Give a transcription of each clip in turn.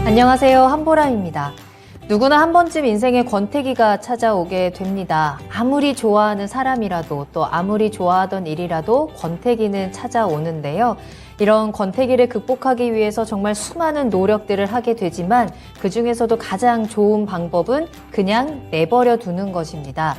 안녕하세요. 한보람입니다. 누구나 한 번쯤 인생에 권태기가 찾아오게 됩니다. 아무리 좋아하는 사람이라도 또 아무리 좋아하던 일이라도 권태기는 찾아오는데요. 이런 권태기를 극복하기 위해서 정말 수많은 노력들을 하게 되지만 그중에서도 가장 좋은 방법은 그냥 내버려 두는 것입니다.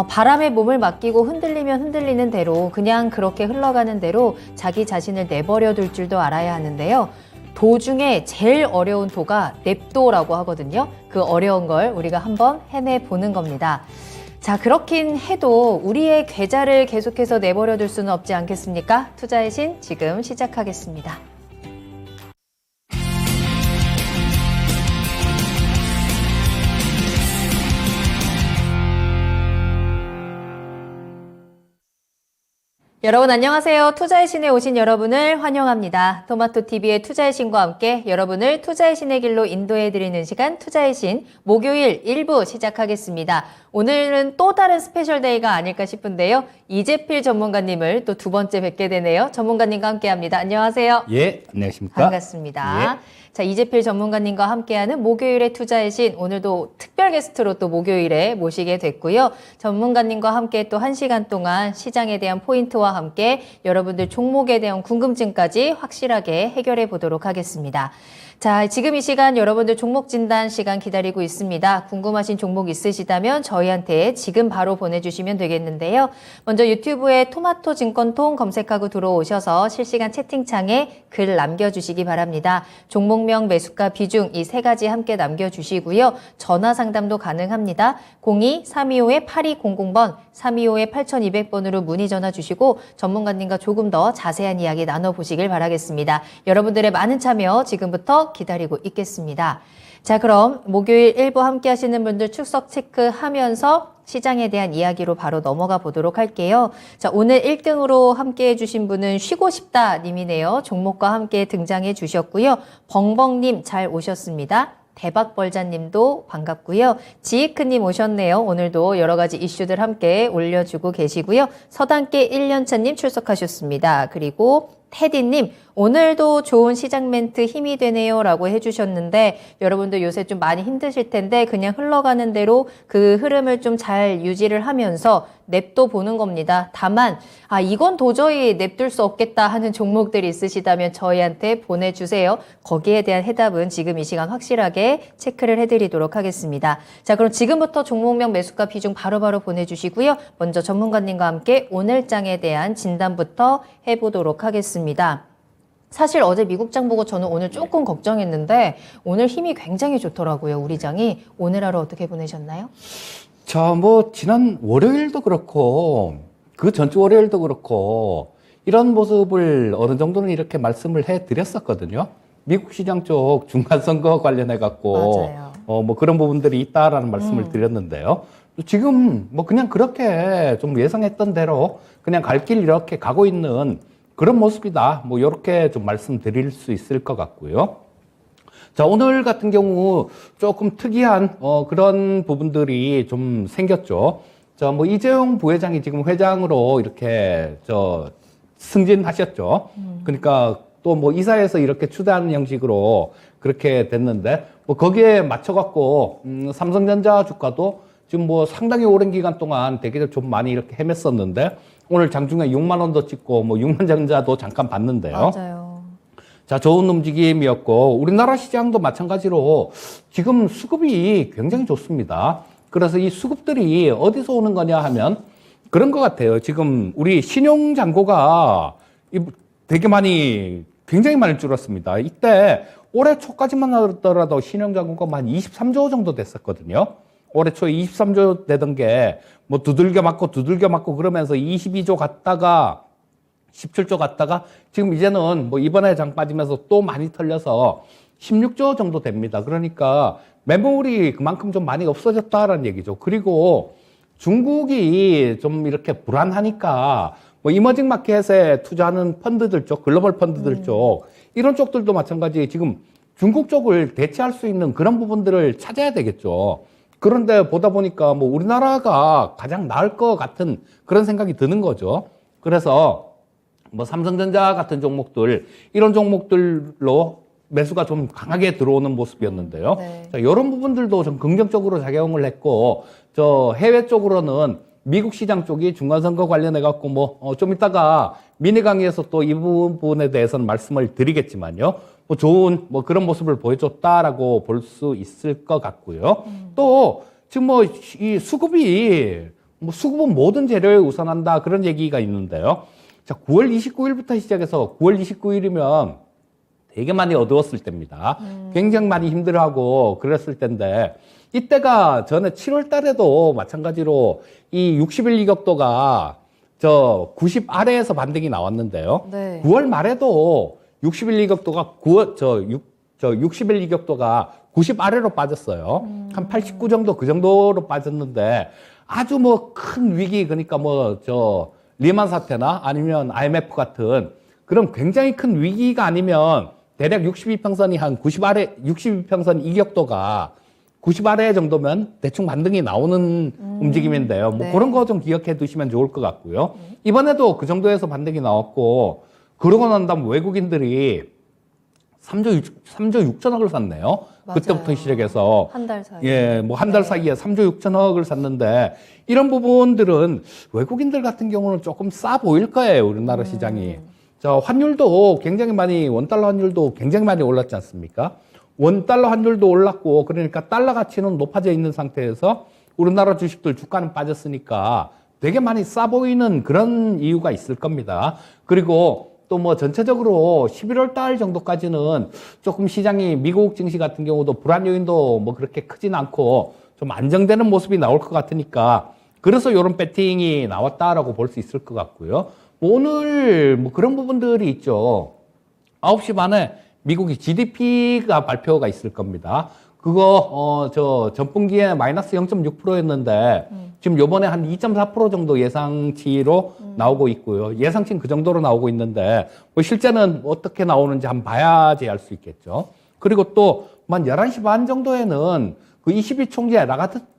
바람에 몸을 맡기고 흔들리면 흔들리는 대로 그냥 그렇게 흘러가는 대로 자기 자신을 내버려 둘 줄도 알아야 하는데요. 도 중에 제일 어려운 도가 냅도라고 하거든요. 그 어려운 걸 우리가 한번 해내보는 겁니다. 자, 그렇긴 해도 우리의 계좌를 계속해서 내버려 둘 수는 없지 않겠습니까? 투자의 신 지금 시작하겠습니다. 여러분 안녕하세요. 투자의 신에 오신 여러분을 환영합니다. 토마토TV의 투자의 신과 함께 여러분을 투자의 신의 길로 인도해드리는 시간 투자의 신 목요일 1부 시작하겠습니다. 오늘은 또 다른 스페셜 데이가 아닐까 싶은데요. 이재필 전문가님을 또 두 번째 뵙게 되네요. 전문가님과 함께합니다. 안녕하세요. 예, 안녕하십니까? 반갑습니다. 예. 자, 이재필 전문가님과 함께하는 목요일의 투자의 신, 오늘도 특별 게스트로 또 목요일에 모시게 됐고요. 전문가님과 함께 또 1시간 동안 시장에 대한 포인트와 함께 여러분들 종목에 대한 궁금증까지 확실하게 해결해 보도록 하겠습니다. 자, 지금 이 시간 여러분들 종목 진단 시간 기다리고 있습니다. 궁금하신 종목 있으시다면 저희한테 지금 바로 보내주시면 되겠는데요. 먼저 유튜브에 토마토 증권통 검색하고 들어오셔서 실시간 채팅창에 글 남겨주시기 바랍니다. 종목명, 매수가, 비중 이 세 가지 함께 남겨주시고요. 전화 상담도 가능합니다. 02-325-8200번, 325-8200번으로 문의 전화 주시고 전문가님과 조금 더 자세한 이야기 나눠보시길 바라겠습니다. 여러분들의 많은 참여 지금부터 기다리고 있겠습니다. 자, 그럼 목요일 1부 함께 하시는 분들 출석 체크하면서 시장에 대한 이야기로 바로 넘어가 보도록 할게요. 자, 오늘 1등으로 함께 해주신 분은 쉬고 싶다 님이네요. 종목과 함께 등장해 주셨고요. 벙벙님 잘 오셨습니다. 대박벌자님도 반갑고요. 지이크님 오셨네요. 오늘도 여러 가지 이슈들 함께 올려주고 계시고요. 서당계 1년차님 출석하셨습니다. 그리고 테디님, 오늘도 좋은 시장 멘트 힘이 되네요 라고 해주셨는데 여러분들 요새 좀 많이 힘드실 텐데 그냥 흘러가는 대로 그 흐름을 좀 잘 유지를 하면서 냅둬 보는 겁니다. 다만 이건 도저히 냅둘 수 없겠다 하는 종목들이 있으시다면 저희한테 보내주세요. 거기에 대한 해답은 지금 이 시간 확실하게 체크를 해드리도록 하겠습니다. 자, 그럼 지금부터 종목명, 매수가, 비중 바로바로 보내주시고요. 먼저 전문가님과 함께 오늘장에 대한 진단부터 해보도록 하겠습니다. 사실 어제 미국장 보고 저는 오늘 조금 걱정했는데 오늘 힘이 굉장히 좋더라고요. 우리 장이. 오늘 하루 어떻게 보내셨나요? 자, 지난 월요일도 그렇고, 그 전주 월요일도 그렇고, 이런 모습을 어느 정도는 이렇게 말씀을 해 드렸었거든요. 미국 시장 쪽 중간선거 관련해갖고, 맞아요. 그런 부분들이 있다라는 말씀을 드렸는데요. 지금 그냥 그렇게 좀 예상했던 대로 그냥 갈 길 이렇게 가고 있는 그런 모습이다. 이렇게 좀 말씀드릴 수 있을 것 같고요. 자, 오늘 같은 경우 조금 특이한 그런 부분들이 좀 생겼죠. 자, 이재용 부회장이 지금 회장으로 이렇게 승진하셨죠. 그러니까 또 이사에서 이렇게 추대하는 형식으로 그렇게 됐는데 거기에 맞춰갖고 삼성전자 주가도 지금 상당히 오랜 기간 동안 되게 좀 많이 이렇게 헤맸었는데 오늘 장중에 6만 원도 찍고 6만 전자도 잠깐 봤는데요. 맞아요. 자, 좋은 움직임이었고 우리나라 시장도 마찬가지로 지금 수급이 굉장히 좋습니다. 그래서 이 수급들이 어디서 오는 거냐 하면 그런 것 같아요. 지금 우리 신용 잔고가 되게 굉장히 많이 줄었습니다. 이때 올해 초까지만 하더라도 신용 잔고가 한 23조 정도 됐었거든요. 올해 초에 23조 되던 게 두들겨 맞고 그러면서 22조 갔다가 17조 갔다가 지금 이제는 이번에 장 빠지면서 또 많이 털려서 16조 정도 됩니다. 그러니까 매물이 그만큼 좀 많이 없어졌다라는 얘기죠. 그리고 중국이 좀 이렇게 불안하니까 이머징 마켓에 투자하는 펀드들 쪽, 글로벌 펀드들 쪽 이런 쪽들도 마찬가지 지금 중국 쪽을 대체할 수 있는 그런 부분들을 찾아야 되겠죠. 그런데 보다 보니까 우리나라가 가장 나을 것 같은 그런 생각이 드는 거죠. 그래서 삼성전자 같은 종목들, 이런 종목들로 매수가 좀 강하게 들어오는 모습이었는데요. 네. 자, 이런 부분들도 좀 긍정적으로 작용을 했고, 저 해외 쪽으로는 미국 시장 쪽이 중간선거 관련해갖고 좀 이따가 미니 강의에서 또 이 부분에 대해서는 말씀을 드리겠지만요. 좋은 그런 모습을 보여줬다라고 볼 수 있을 것 같고요. 또 지금 이 수급은 모든 재료에 우선한다 그런 얘기가 있는데요. 자, 9월 29일부터 시작해서 9월 29일이면 되게 많이 어두웠을 때입니다. 굉장히 많이 힘들어하고 그랬을 때인데 이때가 전에 7월 달에도 마찬가지로 이 60일 이격도가 저 90 아래에서 반등이 나왔는데요. 네. 9월 말에도 60일 이격도가 60일 이격도가 90 아래로 빠졌어요. 한 89 정도 그 정도로 빠졌는데 아주 큰 위기 그러니까 리만 사태나 아니면 IMF 같은 그런 굉장히 큰 위기가 아니면 대략 62평선이 한 90 아래 62평선 이격도가 90 아래 정도면 대충 반등이 나오는 움직임인데요. 네. 그런 거 좀 기억해 두시면 좋을 것 같고요. 이번에도 그 정도에서 반등이 나왔고 그러고 난 다음 외국인들이 3조 6천억을 샀네요. 맞아요. 그때부터 시작해서 한 달 사이. 예, 한 달 네. 사이에 3조 6천억을 샀는데 이런 부분들은 외국인들 같은 경우는 조금 싸 보일 거예요. 우리나라 시장이. 자, 환율도 굉장히 많이 원달러 환율도 굉장히 많이 올랐지 않습니까? 원달러 환율도 올랐고 그러니까 달러 가치는 높아져 있는 상태에서 우리나라 주식들 주가는 빠졌으니까 되게 많이 싸 보이는 그런 이유가 있을 겁니다. 그리고 또 전체적으로 11월 달 정도까지는 조금 시장이 미국 증시 같은 경우도 불안 요인도 그렇게 크진 않고 좀 안정되는 모습이 나올 것 같으니까 그래서 이런 배팅이 나왔다라고 볼 수 있을 것 같고요. 오늘 그런 부분들이 있죠. 9시 반에 미국이 GDP가 발표가 있을 겁니다. 그거 전분기에 마이너스 0.6%였는데 지금 요번에 한 2.4% 정도 예상치로 나오고 있고요. 예상치는 그 정도로 나오고 있는데 실제는 어떻게 나오는지 한번 봐야지 알 수 있겠죠. 그리고 또 한 11시 반 정도에는 그 22 총재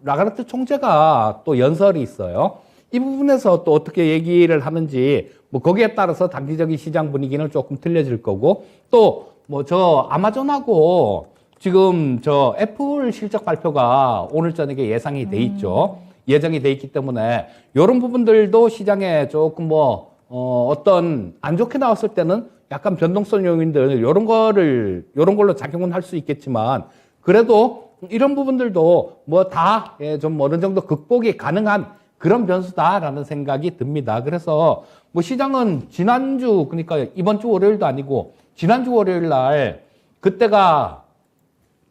라가르트 총재가 또 연설이 있어요. 이 부분에서 또 어떻게 얘기를 하는지 거기에 따라서 단기적인 시장 분위기는 조금 틀려질 거고 또 아마존하고 지금 애플 실적 발표가 오늘 저녁에 예상이 돼 있죠. 예정이 돼 있기 때문에 이런 부분들도 시장에 조금 어떤 안 좋게 나왔을 때는 약간 변동성 요인들 이런 걸로 작용은 할 수 있겠지만 그래도 이런 부분들도 다 좀 어느 정도 극복이 가능한 그런 변수다라는 생각이 듭니다. 그래서 시장은 지난주 그러니까 이번 주 월요일도 아니고 지난주 월요일 날 그때가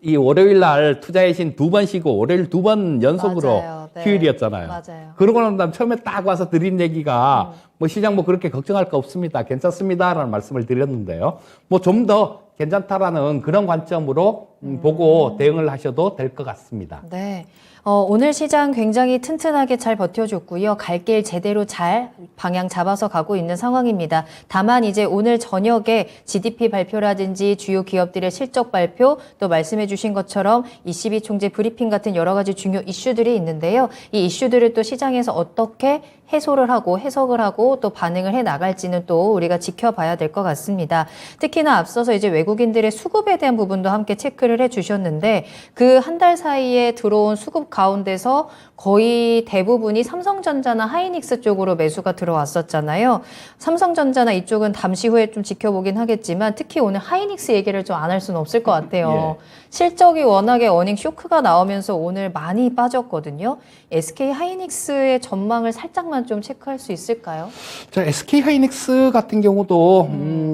이 월요일 날 투자의 신 2번 쉬고 월요일 2번 연속으로 맞아요. 네. 휴일이었잖아요. 맞아요. 그러고 난 다음 처음에 딱 와서 드린 얘기가 시장 그렇게 걱정할 거 없습니다. 괜찮습니다라는 말씀을 드렸는데요. 좀 더 괜찮다라는 그런 관점으로 보고 대응을 하셔도 될 것 같습니다. 네. 오늘 시장 굉장히 튼튼하게 잘 버텨줬고요. 갈 길 제대로 잘 방향 잡아서 가고 있는 상황입니다. 다만 이제 오늘 저녁에 GDP 발표라든지 주요 기업들의 실적 발표 또 말씀해 주신 것처럼 22 총재 브리핑 같은 여러 가지 중요 이슈들이 있는데요. 이 이슈들을 또 시장에서 어떻게 해소를 하고 해석을 하고 또 반응을 해 나갈지는 또 우리가 지켜봐야 될 것 같습니다. 특히나 앞서서 이제 외국인들의 수급에 대한 부분도 함께 체크를 해 주셨는데 그 한 달 사이에 들어온 수급 가운데서 거의 대부분이 삼성전자나 하이닉스 쪽으로 매수가 들어왔었잖아요. 삼성전자나 이쪽은 잠시 후에 좀 지켜보긴 하겠지만 특히 오늘 하이닉스 얘기를 좀 안 할 수는 없을 것 같아요. 예. 실적이 워낙에 어닝 쇼크가 나오면서 오늘 많이 빠졌거든요. SK 하이닉스의 전망을 살짝만 좀 체크할 수 있을까요? 자, SK 하이닉스 같은 경우도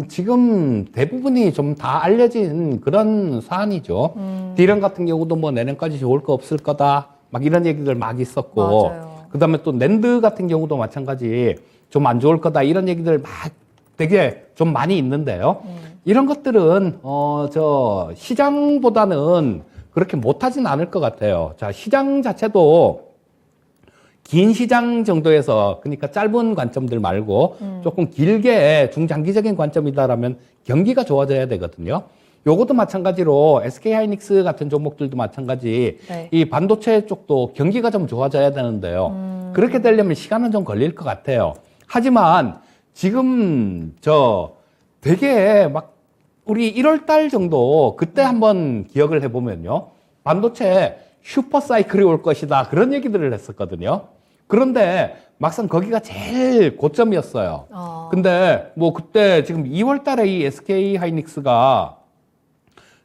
지금 대부분이 좀 다 알려진 그런 사안이죠. 디램 같은 경우도 내년까지 좋을 거 없을 거다. 이런 얘기들 막 있었고. 맞아요. 그다음에 또 낸드 같은 경우도 마찬가지 좀 안 좋을 거다. 이런 얘기들 막 되게 좀 많이 있는데요. 이런 것들은 시장보다는 그렇게 못하진 않을 것 같아요. 자, 시장 자체도 긴 시장 정도에서 그러니까 짧은 관점들 말고 조금 길게 중장기적인 관점이다라면 경기가 좋아져야 되거든요. 요것도 마찬가지로 SK 하이닉스 같은 종목들도 마찬가지 네. 이 반도체 쪽도 경기가 좀 좋아져야 되는데요. 그렇게 되려면 시간은 좀 걸릴 것 같아요. 하지만 지금 되게 우리 1월 달 정도 그때 한번 기억을 해보면요. 반도체 슈퍼 사이클이 올 것이다. 그런 얘기들을 했었거든요. 그런데 막상 거기가 제일 고점이었어요. 근데 뭐 그때 지금 2월 달에 이 SK 하이닉스가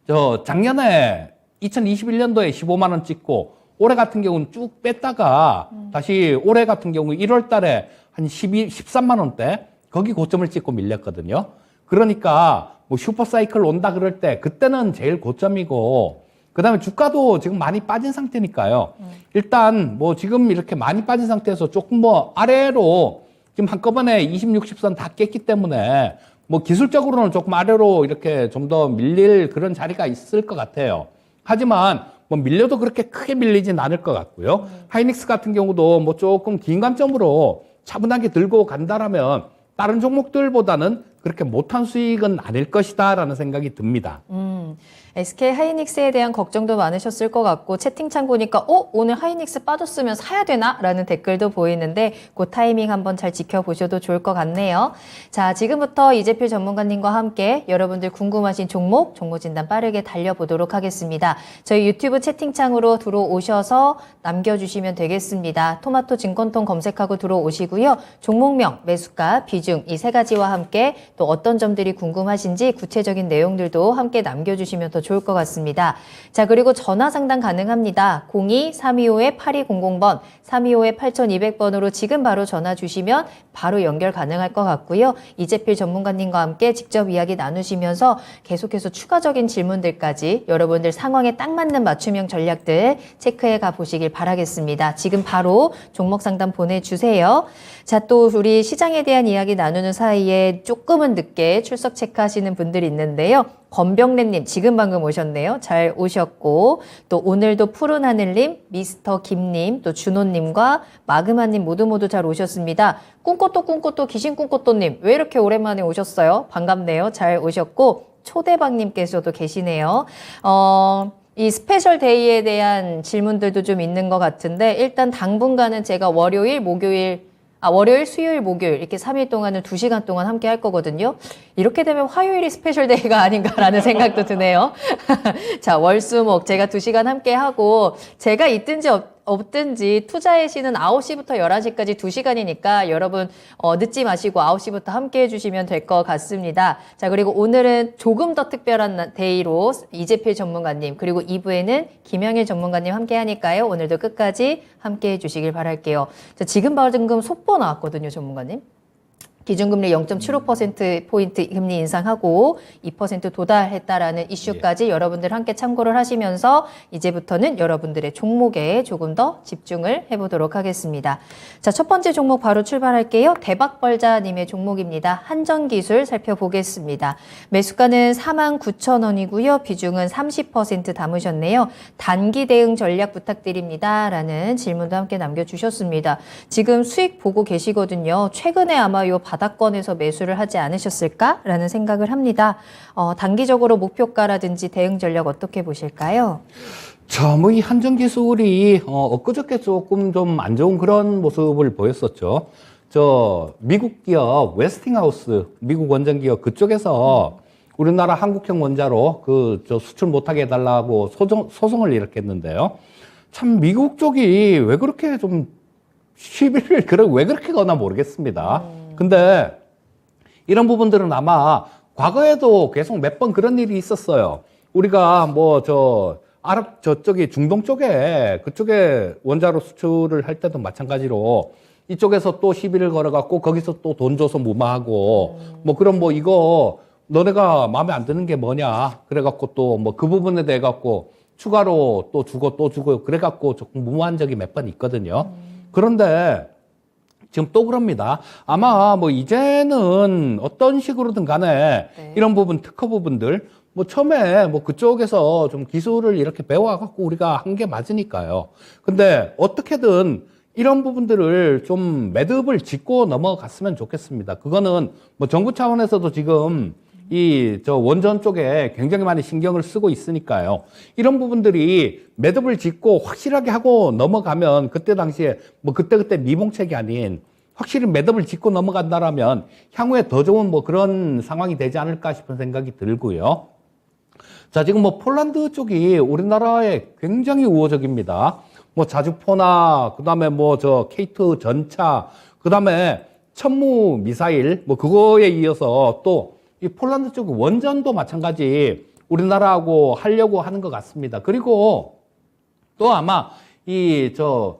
저 작년에 2021년도에 15만 원 찍고 올해 같은 경우는 쭉 뺐다가 다시 올해 같은 경우 1월 달에 한 13만 원대 거기 고점을 찍고 밀렸거든요. 그러니까 뭐 슈퍼 사이클 온다 그럴 때 그때는 제일 고점이고 그다음에 주가도 지금 많이 빠진 상태니까요. 일단 뭐 지금 이렇게 많이 빠진 상태에서 조금 뭐 아래로 지금 한꺼번에 20, 60선 다 깼기 때문에 뭐 기술적으로는 조금 아래로 이렇게 좀 더 밀릴 그런 자리가 있을 것 같아요. 하지만 뭐 밀려도 그렇게 크게 밀리진 않을 것 같고요. 하이닉스 같은 경우도 뭐 조금 긴 관점으로 차분하게 들고 간다라면 다른 종목들보다는 그렇게 못한 수익은 아닐 것이다라는 생각이 듭니다. SK 하이닉스에 대한 걱정도 많으셨을 것 같고 채팅창 보니까 오늘 하이닉스 빠졌으면 사야 되나? 라는 댓글도 보이는데 그 타이밍 한번 잘 지켜보셔도 좋을 것 같네요. 자, 지금부터 이재필 전문가님과 함께 여러분들 궁금하신 종목, 정보진단 빠르게 달려보도록 하겠습니다. 저희 유튜브 채팅창으로 들어오셔서 남겨주시면 되겠습니다. 토마토 증권통 검색하고 들어오시고요. 종목명, 매수가, 비중 이 세 가지와 함께 또 어떤 점들이 궁금하신지 구체적인 내용들도 함께 남겨주시면 더 좋을 것 같습니다. 자, 그리고 전화 상담 가능합니다. 02-325-8200번, 325-8200번으로 지금 바로 전화 주시면 바로 연결 가능할 것 같고요. 이재필 전문가님과 함께 직접 이야기 나누시면서 계속해서 추가적인 질문들까지 여러분들 상황에 딱 맞는 맞춤형 전략들 체크해 가 보시길 바라겠습니다. 지금 바로 종목 상담 보내주세요. 자, 또 우리 시장에 대한 이야기 나누는 사이에 조금은 늦게 출석 체크하시는 분들이 있는데요. 건병래님 지금 방금 오셨네요. 잘 오셨고 또 오늘도 푸른 하늘님, 미스터 김님, 또 준호님과 마그마님 모두 잘 오셨습니다. 꿈꽃도 귀신 꿈꽃도님 왜 이렇게 오랜만에 오셨어요? 반갑네요. 잘 오셨고 초대박님께서도 계시네요. 이 스페셜 데이에 대한 질문들도 좀 있는 것 같은데 일단 당분간은 제가 월요일, 수요일, 목요일 이렇게 3일 동안은 2시간 동안 함께 할 거거든요. 이렇게 되면 화요일이 스페셜 데이가 아닌가라는 생각도 드네요. 자, 월수목 제가 2시간 함께 하고 제가 있든지 없든지 투자의 시는 9시부터 11시까지 2시간이니까 여러분 늦지 마시고 9시부터 함께 해주시면 될 것 같습니다. 자, 그리고 오늘은 조금 더 특별한 데이로 이재필 전문가님 그리고 2부에는 김영일 전문가님 함께 하니까요. 오늘도 끝까지 함께 해주시길 바랄게요. 자, 지금 방금 속보 나왔거든요, 전문가님. 기준금리 0.75%포인트 금리 인상하고 2% 도달했다라는 이슈까지 여러분들 함께 참고를 하시면서 이제부터는 여러분들의 종목에 조금 더 집중을 해보도록 하겠습니다. 자, 첫 번째 종목 바로 출발할게요. 대박벌자님의 종목입니다. 한전기술 살펴보겠습니다. 매수가는 49,000원이고요. 비중은 30% 담으셨네요. 단기 대응 전략 부탁드립니다. 라는 질문도 함께 남겨주셨습니다. 지금 수익 보고 계시거든요. 최근에 아마 요 바닥권에서 매수를 하지 않으셨을까라는 생각을 합니다. 단기적으로 목표가라든지 대응 전략 어떻게 보실까요? 자, 뭐 이 한전기술이 엊그저께 조금 좀 안 좋은 그런 모습을 보였었죠. 저 미국 기업 웨스팅하우스, 미국 원전 기업 그쪽에서 우리나라 한국형 원자로 저 수출 못하게 해달라고 소송을 일으켰는데요. 참 미국 쪽이 왜 그렇게 좀 시비를 왜 그렇게 거나 모르겠습니다. 근데 이런 부분들은 아마 과거에도 계속 몇 번 그런 일이 있었어요. 우리가 뭐 아랍 저쪽이 중동 쪽에 그쪽에 원자로 수출을 할 때도 마찬가지로 이쪽에서 또 시비를 걸어갖고 거기서 또 돈 줘서 무마하고 뭐 그럼 뭐 이거 너네가 마음에 안 드는 게 뭐냐 그래갖고 또 뭐 그 부분에 대해 갖고 추가로 또 주고 그래갖고 조금 무모한 적이 몇 번 있거든요. 그런데 지금 또 그럽니다. 아마 뭐 이제는 어떤 식으로든 간에 네. 이런 부분, 특허 부분들, 뭐 처음에 뭐 그쪽에서 좀 기술을 이렇게 배워갖고 우리가 한 게 맞으니까요. 근데 어떻게든 이런 부분들을 좀 매듭을 짓고 넘어갔으면 좋겠습니다. 그거는 뭐 정부 차원에서도 지금 원전 쪽에 굉장히 많이 신경을 쓰고 있으니까요. 이런 부분들이 매듭을 짓고 확실하게 하고 넘어가면 그때 당시에 뭐 그때 미봉책이 아닌 확실히 매듭을 짚고 넘어간다라면 향후에 더 좋은 뭐 그런 상황이 되지 않을까 싶은 생각이 들고요. 자, 지금 뭐 폴란드 쪽이 우리나라에 굉장히 우호적입니다. 뭐 자주포나 그다음에 뭐 저 K2 전차, 그다음에 천무 미사일 뭐 그거에 이어서 또 이 폴란드 쪽 원전도 마찬가지 우리나라하고 하려고 하는 것 같습니다. 그리고 또 아마 이 저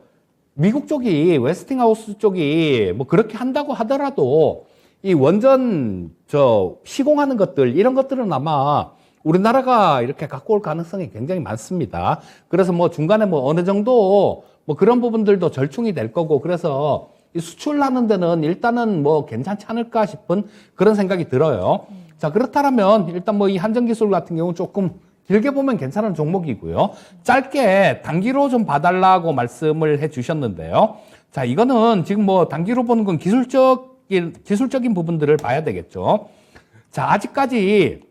미국 쪽이 웨스팅하우스 쪽이 뭐 그렇게 한다고 하더라도 이 원전 저 시공하는 것들 이런 것들은 아마 우리나라가 이렇게 갖고 올 가능성이 굉장히 많습니다. 그래서 뭐 중간에 뭐 어느 정도 뭐 그런 부분들도 절충이 될 거고, 그래서 이 수출하는 데는 일단은 뭐 괜찮지 않을까 싶은 그런 생각이 들어요. 자, 그렇다면 일단 뭐 이 한전기술 같은 경우는 조금 길게 보면 괜찮은 종목이고요. 짧게 단기로 좀 봐달라고 말씀을 해 주셨는데요. 자, 이거는 지금 뭐 단기로 보는 건 기술적인 부분들을 봐야 되겠죠. 자, 아직까지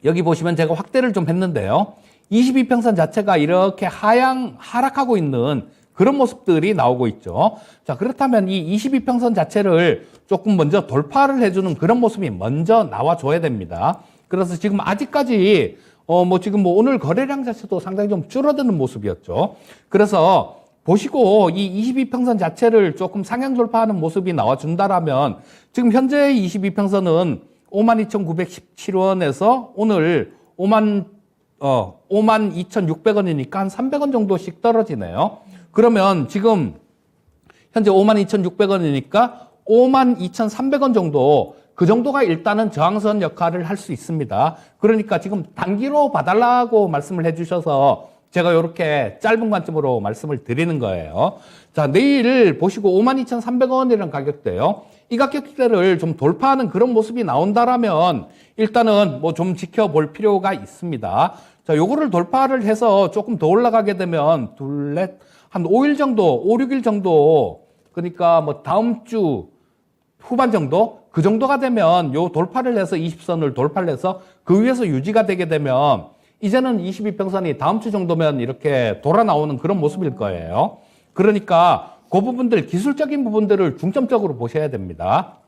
여기 보시면 제가 확대를 좀 했는데요. 22평선 자체가 이렇게 하락하고 있는 그런 모습들이 나오고 있죠. 자, 그렇다면 이 22평선 자체를 조금 먼저 돌파를 해주는 그런 모습이 먼저 나와줘야 됩니다. 그래서 지금 아직까지 뭐 지금 뭐 오늘 거래량 자체도 상당히 좀 줄어드는 모습이었죠. 그래서 보시고 이 22평선 자체를 조금 상향 돌파하는 모습이 나와준다라면 지금 현재 22평선은 52,917원에서 오늘 52,600원이니까 한 300원 정도씩 떨어지네요. 그러면 지금 현재 52,600원이니까 52,300원 정도, 그 정도가 일단은 저항선 역할을 할 수 있습니다. 그러니까 지금 단기로 봐달라고 말씀을 해주셔서 제가 이렇게 짧은 관점으로 말씀을 드리는 거예요. 자, 내일 보시고 52,300원이라는 가격대요. 이 가격대를 좀 돌파하는 그런 모습이 나온다라면 일단은 뭐 좀 지켜볼 필요가 있습니다. 자, 요거를 돌파를 해서 조금 더 올라가게 되면 한 5일 정도, 5, 6일 정도, 그러니까 뭐 다음 주 후반 정도? 그 정도가 되면 요 돌파를 해서 20선을 돌파를 해서 그 위에서 유지가 되게 되면 이제는 22평선이 다음 주 정도면 이렇게 돌아 나오는 그런 모습일 거예요. 그러니까 그 부분들, 기술적인 부분들을 중점적으로 보셔야 됩니다.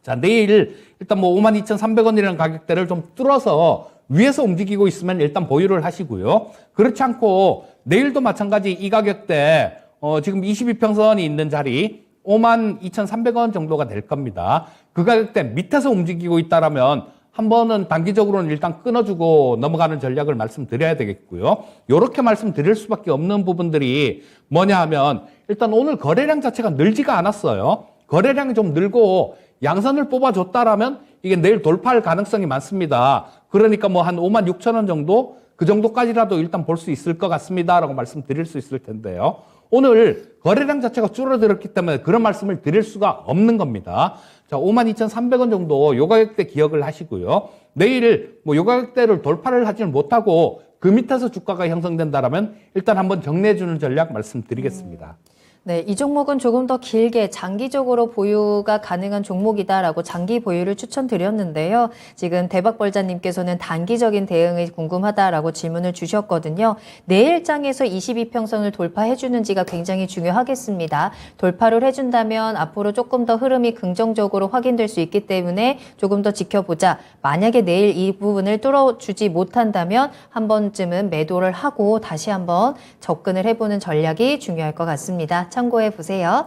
자, 내일 일단 뭐 52,300원이라는 가격대를 좀 뚫어서 위에서 움직이고 있으면 일단 보유를 하시고요. 그렇지 않고 내일도 마찬가지 이 가격대 지금 22평선이 있는 자리 52,300원 정도가 될 겁니다. 그 가격대 밑에서 움직이고 있다라면 한 번은 단기적으로는 일단 끊어주고 넘어가는 전략을 말씀드려야 되겠고요. 이렇게 말씀드릴 수밖에 없는 부분들이 뭐냐 하면 일단 오늘 거래량 자체가 늘지가 않았어요. 거래량이 좀 늘고 양선을 뽑아줬다라면 이게 내일 돌파할 가능성이 많습니다. 그러니까 뭐 한 56,000원 정도, 그 정도까지라도 일단 볼 수 있을 것 같습니다라고 말씀드릴 수 있을 텐데요. 오늘 거래량 자체가 줄어들었기 때문에 그런 말씀을 드릴 수가 없는 겁니다. 자, 52,300원 정도 요 가격대 기억을 하시고요. 내일 뭐 요 가격대를 돌파를 하지는 못하고 그 밑에서 주가가 형성된다라면 일단 한번 정리해주는 전략 말씀드리겠습니다. 네, 이 종목은 조금 더 길게 장기적으로 보유가 가능한 종목이다라고 장기 보유를 추천드렸는데요. 지금 대박벌자님께서는 단기적인 대응이 궁금하다라고 질문을 주셨거든요. 내일장에서 22평선을 돌파해 주는지가 굉장히 중요하겠습니다. 돌파를 해준다면 앞으로 조금 더 흐름이 긍정적으로 확인될 수 있기 때문에 조금 더 지켜보자. 만약에 내일 이 부분을 뚫어주지 못한다면 한 번쯤은 매도를 하고 다시 한번 접근을 해보는 전략이 중요할 것 같습니다. 참고해 보세요.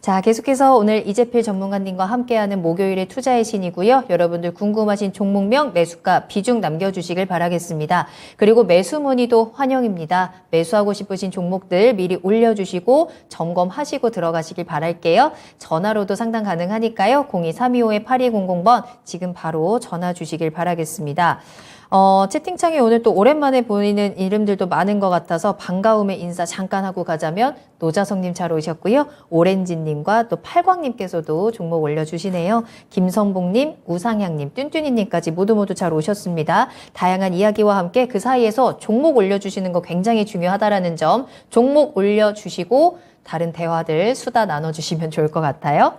자, 계속해서 오늘 이재필 전문가님과 함께하는 목요일의 투자의 신이고요. 여러분들 궁금하신 종목명, 매수가, 비중 남겨주시길 바라겠습니다. 그리고 매수 문의도 환영입니다. 매수하고 싶으신 종목들 미리 올려주시고 점검하시고 들어가시길 바랄게요. 전화로도 상담 가능하니까요. 02325-8200번 지금 바로 전화 주시길 바라겠습니다. 채팅창에 오늘 또 오랜만에 보이는 이름들도 많은 것 같아서 반가움의 인사 잠깐 하고 가자면 노자성님 잘 오셨고요. 오렌지님과 또 팔광님께서도 종목 올려주시네요. 김성복님, 우상향님, 뚠뚠이님까지 모두 잘 오셨습니다. 다양한 이야기와 함께 그 사이에서 종목 올려주시는 거 굉장히 중요하다라는 점, 종목 올려주시고 다른 대화들 수다 나눠주시면 좋을 것 같아요.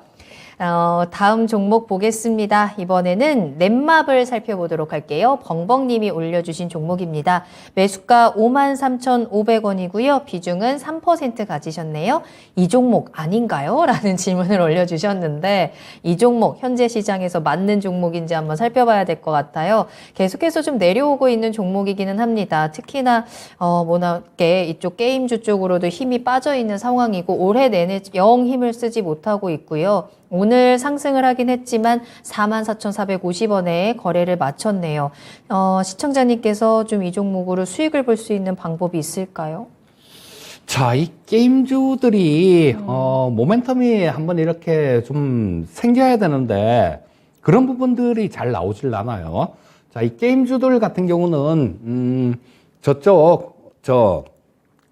다음 종목 보겠습니다. 이번에는 넷마블 살펴보도록 할게요. 벙벙님이 올려주신 종목입니다. 매수가 53,500원이고요. 비중은 3% 가지셨네요. 이 종목 아닌가요? 라는 질문을 올려주셨는데 이 종목 현재 시장에서 맞는 종목인지 한번 살펴봐야 될 것 같아요. 계속해서 좀 내려오고 있는 종목이기는 합니다. 특히나 워낙에 이쪽 게임주 쪽으로도 힘이 빠져 있는 상황이고 올해 내내 영 힘을 쓰지 못하고 있고요. 오늘 상승을 하긴 했지만 44,450원에 거래를 마쳤네요. 시청자님께서 좀 이 종목으로 수익을 볼 수 있는 방법이 있을까요? 자, 이 게임주들이 모멘텀이 한번 이렇게 좀 생겨야 되는데 그런 부분들이 잘 나오질 않아요. 자, 이 게임주들 같은 경우는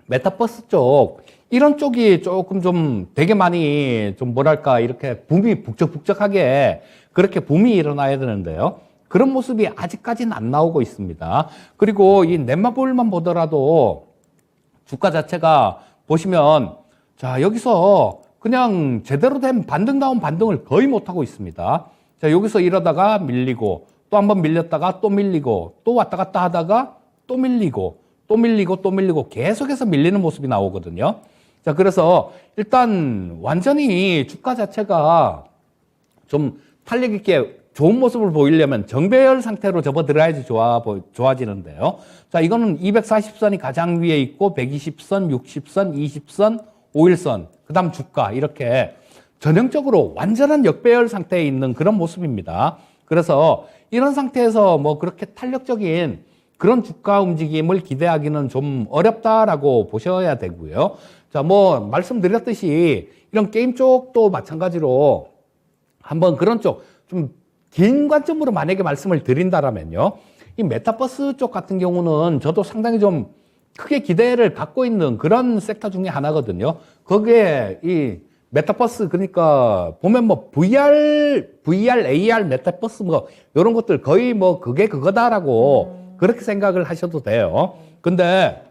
메타버스 쪽 이런 쪽이 조금 좀 되게 많이 좀 뭐랄까 이렇게 붐이 북적북적하게 그렇게 붐이 일어나야 되는데요. 그런 모습이 아직까지는 안 나오고 있습니다. 그리고 이 넷마블만 보더라도 주가 자체가 보시면 자 여기서 그냥 제대로 된 반등다운 반등을 거의 못하고 있습니다. 자 여기서 이러다가 밀리고 또 한번 밀렸다가 또 밀리고 또 왔다 갔다 하다가 또 밀리고 또 밀리고 또 밀리고 계속해서 밀리는 모습이 나오거든요. 자 그래서 일단 완전히 주가 자체가 좀 탄력 있게 좋은 모습을 보이려면 정배열 상태로 접어들어야지 좋아지는데요. 자, 이거는 240선이 가장 위에 있고 120선, 60선, 20선, 5일선, 그 다음 주가 이렇게 전형적으로 완전한 역배열 상태에 있는 그런 모습입니다. 그래서 이런 상태에서 뭐 그렇게 탄력적인 그런 주가 움직임을 기대하기는 좀 어렵다라고 보셔야 되고요. 자, 뭐 말씀드렸듯이 이런 게임 쪽도 마찬가지로 한번 그런 쪽 좀 긴 관점으로 만약에 말씀을 드린다라면요. 이 메타버스 쪽 같은 경우는 저도 상당히 좀 크게 기대를 갖고 있는 그런 섹터 중에 하나거든요. 거기에 이 메타버스 그러니까 보면 뭐 VR, AR 메타버스 뭐 이런 것들 거의 뭐 그게 그거다라고 그렇게 생각을 하셔도 돼요. 근데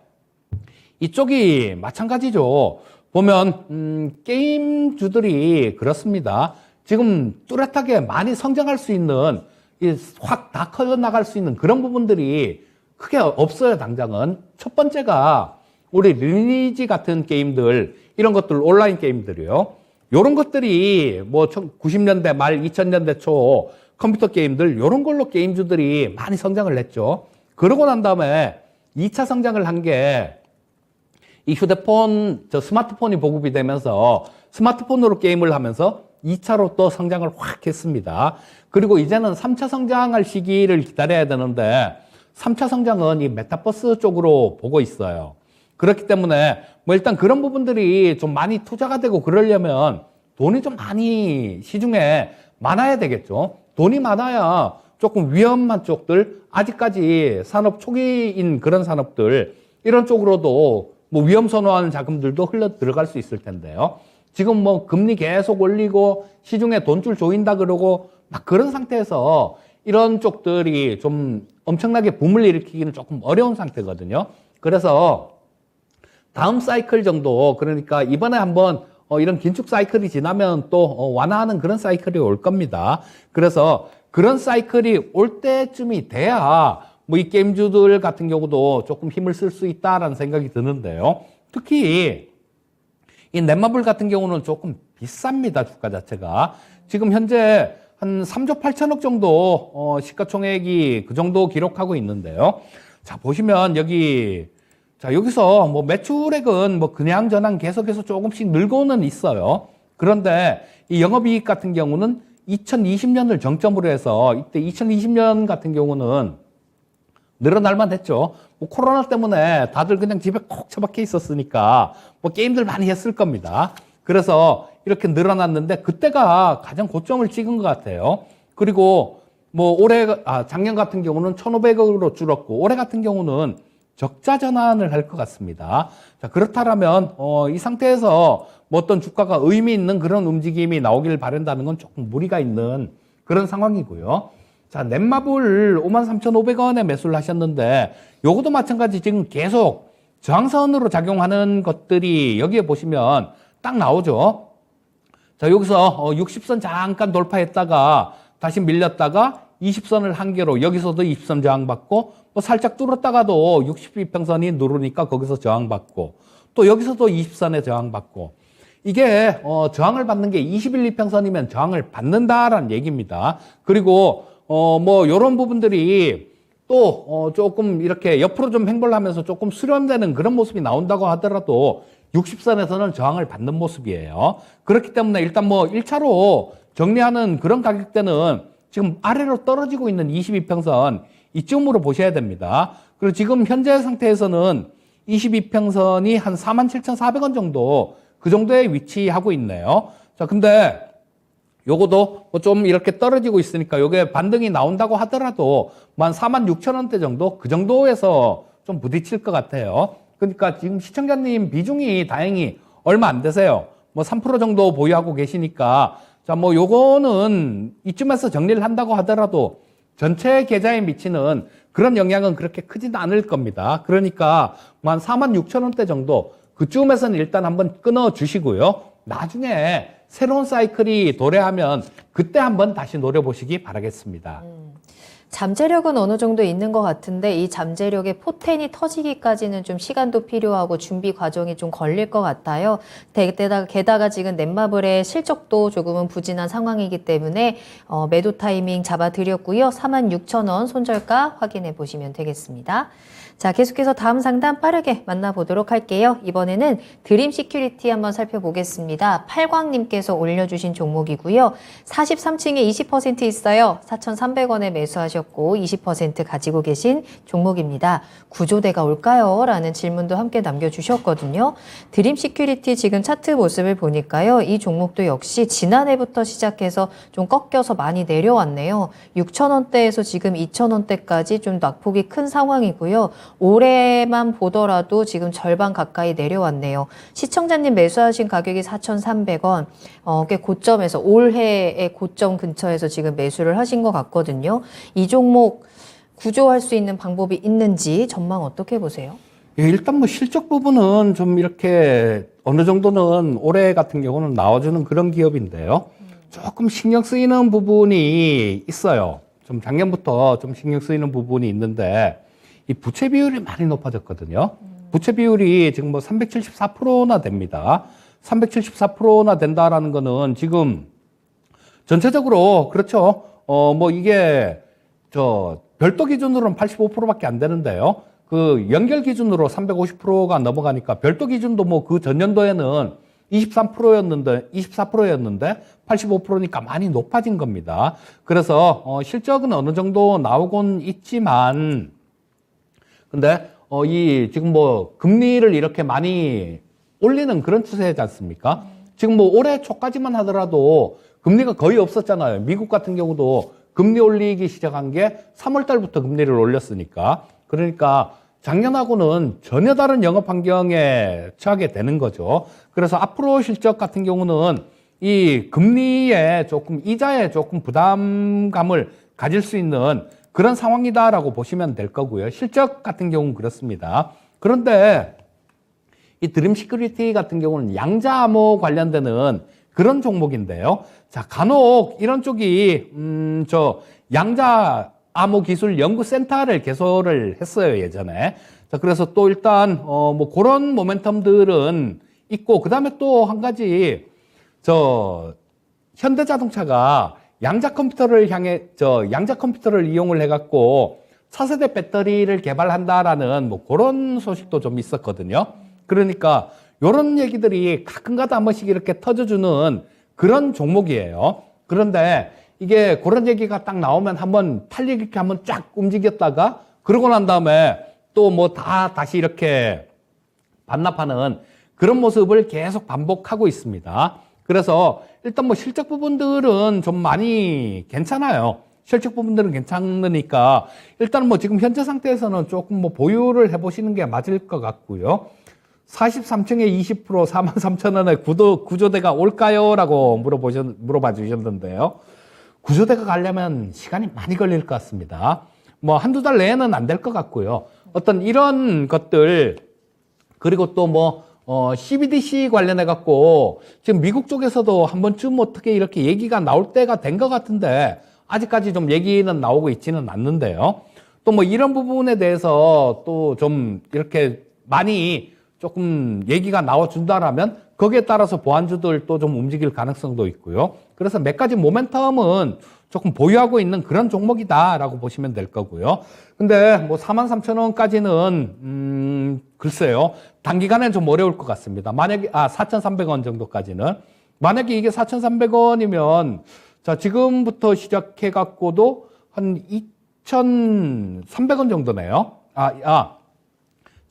이쪽이 마찬가지죠. 보면 게임주들이 그렇습니다. 지금 뚜렷하게 많이 성장할 수 있는 확 다 커져나갈 수 있는 그런 부분들이 크게 없어요. 당장은 첫 번째가 우리 리니지 같은 게임들 이런 것들 온라인 게임들이요. 이런 것들이 뭐 90년대 말 2000년대 초 컴퓨터 게임들 이런 걸로 게임주들이 많이 성장을 했죠. 그러고 난 다음에 2차 성장을 한 게 이 휴대폰, 스마트폰이 보급이 되면서 스마트폰으로 게임을 하면서 2차로 또 성장을 확 했습니다. 그리고 이제는 3차 성장할 시기를 기다려야 되는데 3차 성장은 이 메타버스 쪽으로 보고 있어요. 그렇기 때문에 뭐 일단 그런 부분들이 좀 많이 투자가 되고 그러려면 돈이 좀 많이 시중에 많아야 되겠죠. 돈이 많아야 조금 위험한 쪽들, 아직까지 산업 초기인 그런 산업들 이런 쪽으로도 뭐 위험 선호하는 자금들도 흘러 들어갈 수 있을 텐데요. 지금 뭐 금리 계속 올리고 시중에 돈줄 조인다 그러고 막 그런 상태에서 이런 쪽들이 좀 엄청나게 붐을 일으키기는 조금 어려운 상태거든요. 그래서 다음 사이클 정도 그러니까 이번에 한번 이런 긴축 사이클이 지나면 또 완화하는 그런 사이클이 올 겁니다. 그래서 그런 사이클이 올 때쯤이 돼야 뭐 이 게임주들 같은 경우도 조금 힘을 쓸 수 있다라는 생각이 드는데요. 특히 이 넷마블 같은 경우는 조금 비쌉니다. 주가 자체가. 지금 현재 한 3조 8천억 정도 시가총액이 그 정도 기록하고 있는데요. 자, 보시면 여기서 뭐 매출액은 뭐 그냥 전환 계속해서 조금씩 늘고는 있어요. 그런데 이 영업이익 같은 경우는 2020년을 정점으로 해서 이때 2020년 같은 경우는 늘어날만 했죠. 뭐 코로나 때문에 다들 그냥 집에 콕 처박혀 있었으니까 뭐 게임들 많이 했을 겁니다. 그래서 이렇게 늘어났는데 그때가 가장 고점을 찍은 것 같아요. 그리고 뭐 작년 같은 경우는 1,500억으로 줄었고 올해 같은 경우는 적자 전환을 할 것 같습니다. 자, 그렇다면 이 상태에서 뭐 어떤 주가가 의미 있는 그런 움직임이 나오길 바란다는 건 조금 무리가 있는 그런 상황이고요. 자, 넷마블 53,500원에 매수를 하셨는데 요것도 마찬가지 지금 계속 저항선으로 작용하는 것들이 여기에 보시면 딱 나오죠. 자, 여기서 60선 잠깐 돌파했다가 다시 밀렸다가 20선을 한 개로 여기서도 20선 저항받고 뭐 살짝 뚫었다가도 60이평선이 누르니까 거기서 저항받고 또 여기서도 20선에 저항받고 이게 저항을 받는 게 21이평선이면 저항을 받는다라는 얘기입니다. 그리고 뭐 요런 부분들이 또 조금 이렇게 옆으로 좀 횡보를 하면서 조금 수렴되는 그런 모습이 나온다고 하더라도 60선에서는 저항을 받는 모습이에요. 그렇기 때문에 일단 뭐 1차로 정리하는 그런 가격대는 지금 아래로 떨어지고 있는 22평선 이쯤으로 보셔야 됩니다. 그리고 지금 현재 상태에서는 22평선이 한 47,400원 정도 그 정도에 위치하고 있네요. 자, 근데 요거도 뭐 좀 이렇게 떨어지고 있으니까 요게 반등이 나온다고 하더라도 한 46,000원대 정도 그 정도에서 좀 부딪힐 것 같아요. 그러니까 지금 시청자님 비중이 다행히 얼마 안 되세요. 뭐 3% 정도 보유하고 계시니까 자, 뭐 요거는 이쯤에서 정리를 한다고 하더라도 전체 계좌에 미치는 그런 영향은 그렇게 크지는 않을 겁니다. 그러니까 뭐 한 46,000원대 정도 그쯤에서는 일단 한번 끊어 주시고요. 나중에 새로운 사이클이 도래하면 그때 한번 다시 노려보시기 바라겠습니다. 잠재력은 어느 정도 있는 것 같은데 이 잠재력의 포텐이 터지기까지는 좀 시간도 필요하고 준비 과정이 좀 걸릴 것 같아요. 게다가 지금 넷마블의 실적도 조금은 부진한 상황이기 때문에 매도 타이밍 잡아드렸고요. 46,000원 손절가 확인해 보시면 되겠습니다. 자, 계속해서 다음 상담 빠르게 만나보도록 할게요. 이번에는 드림 시큐리티 한번 살펴보겠습니다. 팔광님께서 올려주신 종목이고요. 43층에 20% 있어요. 4,300원에 매수하셨고 20% 가지고 계신 종목입니다. 구조대가 올까요? 라는 질문도 함께 남겨주셨거든요. 드림 시큐리티 지금 차트 모습을 보니까요. 이 종목도 역시 지난해부터 시작해서 좀 꺾여서 많이 내려왔네요. 6,000원대에서 지금 2,000원대까지 좀 낙폭이 큰 상황이고요. 올해만 보더라도 지금 절반 가까이 내려왔네요. 시청자님 매수하신 가격이 4,300원, 꽤 고점에서 올해의 고점 근처에서 지금 매수를 하신 것 같거든요. 이 종목 구조할 수 있는 방법이 있는지 전망 어떻게 보세요? 예, 일단 뭐 실적 부분은 좀 이렇게 어느 정도는 올해 같은 경우는 나와주는 그런 기업인데요. 조금 신경 쓰이는 부분이 있어요. 좀 작년부터 좀 신경 쓰이는 부분이 있는데 이 부채 비율이 많이 높아졌거든요. 부채 비율이 지금 뭐 374%나 됩니다. 374%나 된다라는 거는 지금 전체적으로 그렇죠. 뭐 이게 별도 기준으로는 85%밖에 안 되는데요. 그 연결 기준으로 350%가 넘어가니까 별도 기준도 뭐 그 전년도에는 24%였는데 85%니까 많이 높아진 겁니다. 그래서 실적은 어느 정도 나오곤 있지만 근데 이 지금 뭐 금리를 이렇게 많이 올리는 그런 추세지 않습니까? 지금 뭐 올해 초까지만 하더라도 금리가 거의 없었잖아요. 미국 같은 경우도 금리 올리기 시작한 게 3월 달부터 금리를 올렸으니까. 그러니까 작년하고는 전혀 다른 영업 환경에 처하게 되는 거죠. 그래서 앞으로 실적 같은 경우는 이 금리에 조금 이자에 조금 부담감을 가질 수 있는 그런 상황이다라고 보시면 될 거고요. 실적 같은 경우는 그렇습니다. 그런데 이 드림 시큐리티 같은 경우는 양자암호 관련되는 그런 종목인데요. 자, 간혹 이런 쪽이 양자암호 기술 연구센터를 개설을 했어요, 예전에. 자, 그래서 또 일단 뭐 그런 모멘텀들은 있고 그다음에 또 한 가지 현대자동차가 양자 컴퓨터를 이용을 해갖고 차세대 배터리를 개발한다라는 뭐 그런 소식도 좀 있었거든요. 그러니까 이런 얘기들이 가끔가다 한 번씩 이렇게 터져주는 그런 종목이에요. 그런데 이게 그런 얘기가 딱 나오면 한번 팔리기 이렇게 한번 쫙 움직였다가 그러고 난 다음에 또 뭐 다시 이렇게 반납하는 그런 모습을 계속 반복하고 있습니다. 그래서 일단 뭐 실적 부분들은 좀 많이 괜찮아요. 실적 부분들은 괜찮으니까 일단 뭐 지금 현재 상태에서는 조금 뭐 보유를 해보시는 게 맞을 것 같고요. 43층에 20% 43,000원에 구조대가 올까요? 라고 물어봐 주셨는데요. 구조대가 가려면 시간이 많이 걸릴 것 같습니다. 뭐 한두 달 내에는 안 될 것 같고요. 어떤 이런 것들 그리고 또 뭐 CBDC 관련해 갖고 지금 미국 쪽에서도 한 번쯤 어떻게 이렇게 얘기가 나올 때가 된 것 같은데 아직까지 좀 얘기는 나오고 있지는 않는데요. 또 뭐 이런 부분에 대해서 또 좀 이렇게 많이 조금 얘기가 나와준다라면 거기에 따라서 보안주들 또 좀 움직일 가능성도 있고요. 그래서 몇 가지 모멘텀은 조금 보유하고 있는 그런 종목이다라고 보시면 될 거고요. 근데 뭐 43,000원까지는 글쎄요. 단기간엔 좀 어려울 것 같습니다. 만약에 4,300원 정도까지는 만약에 이게 4,300원이면 자, 지금부터 시작해 갖고도 한 2,300원 정도네요.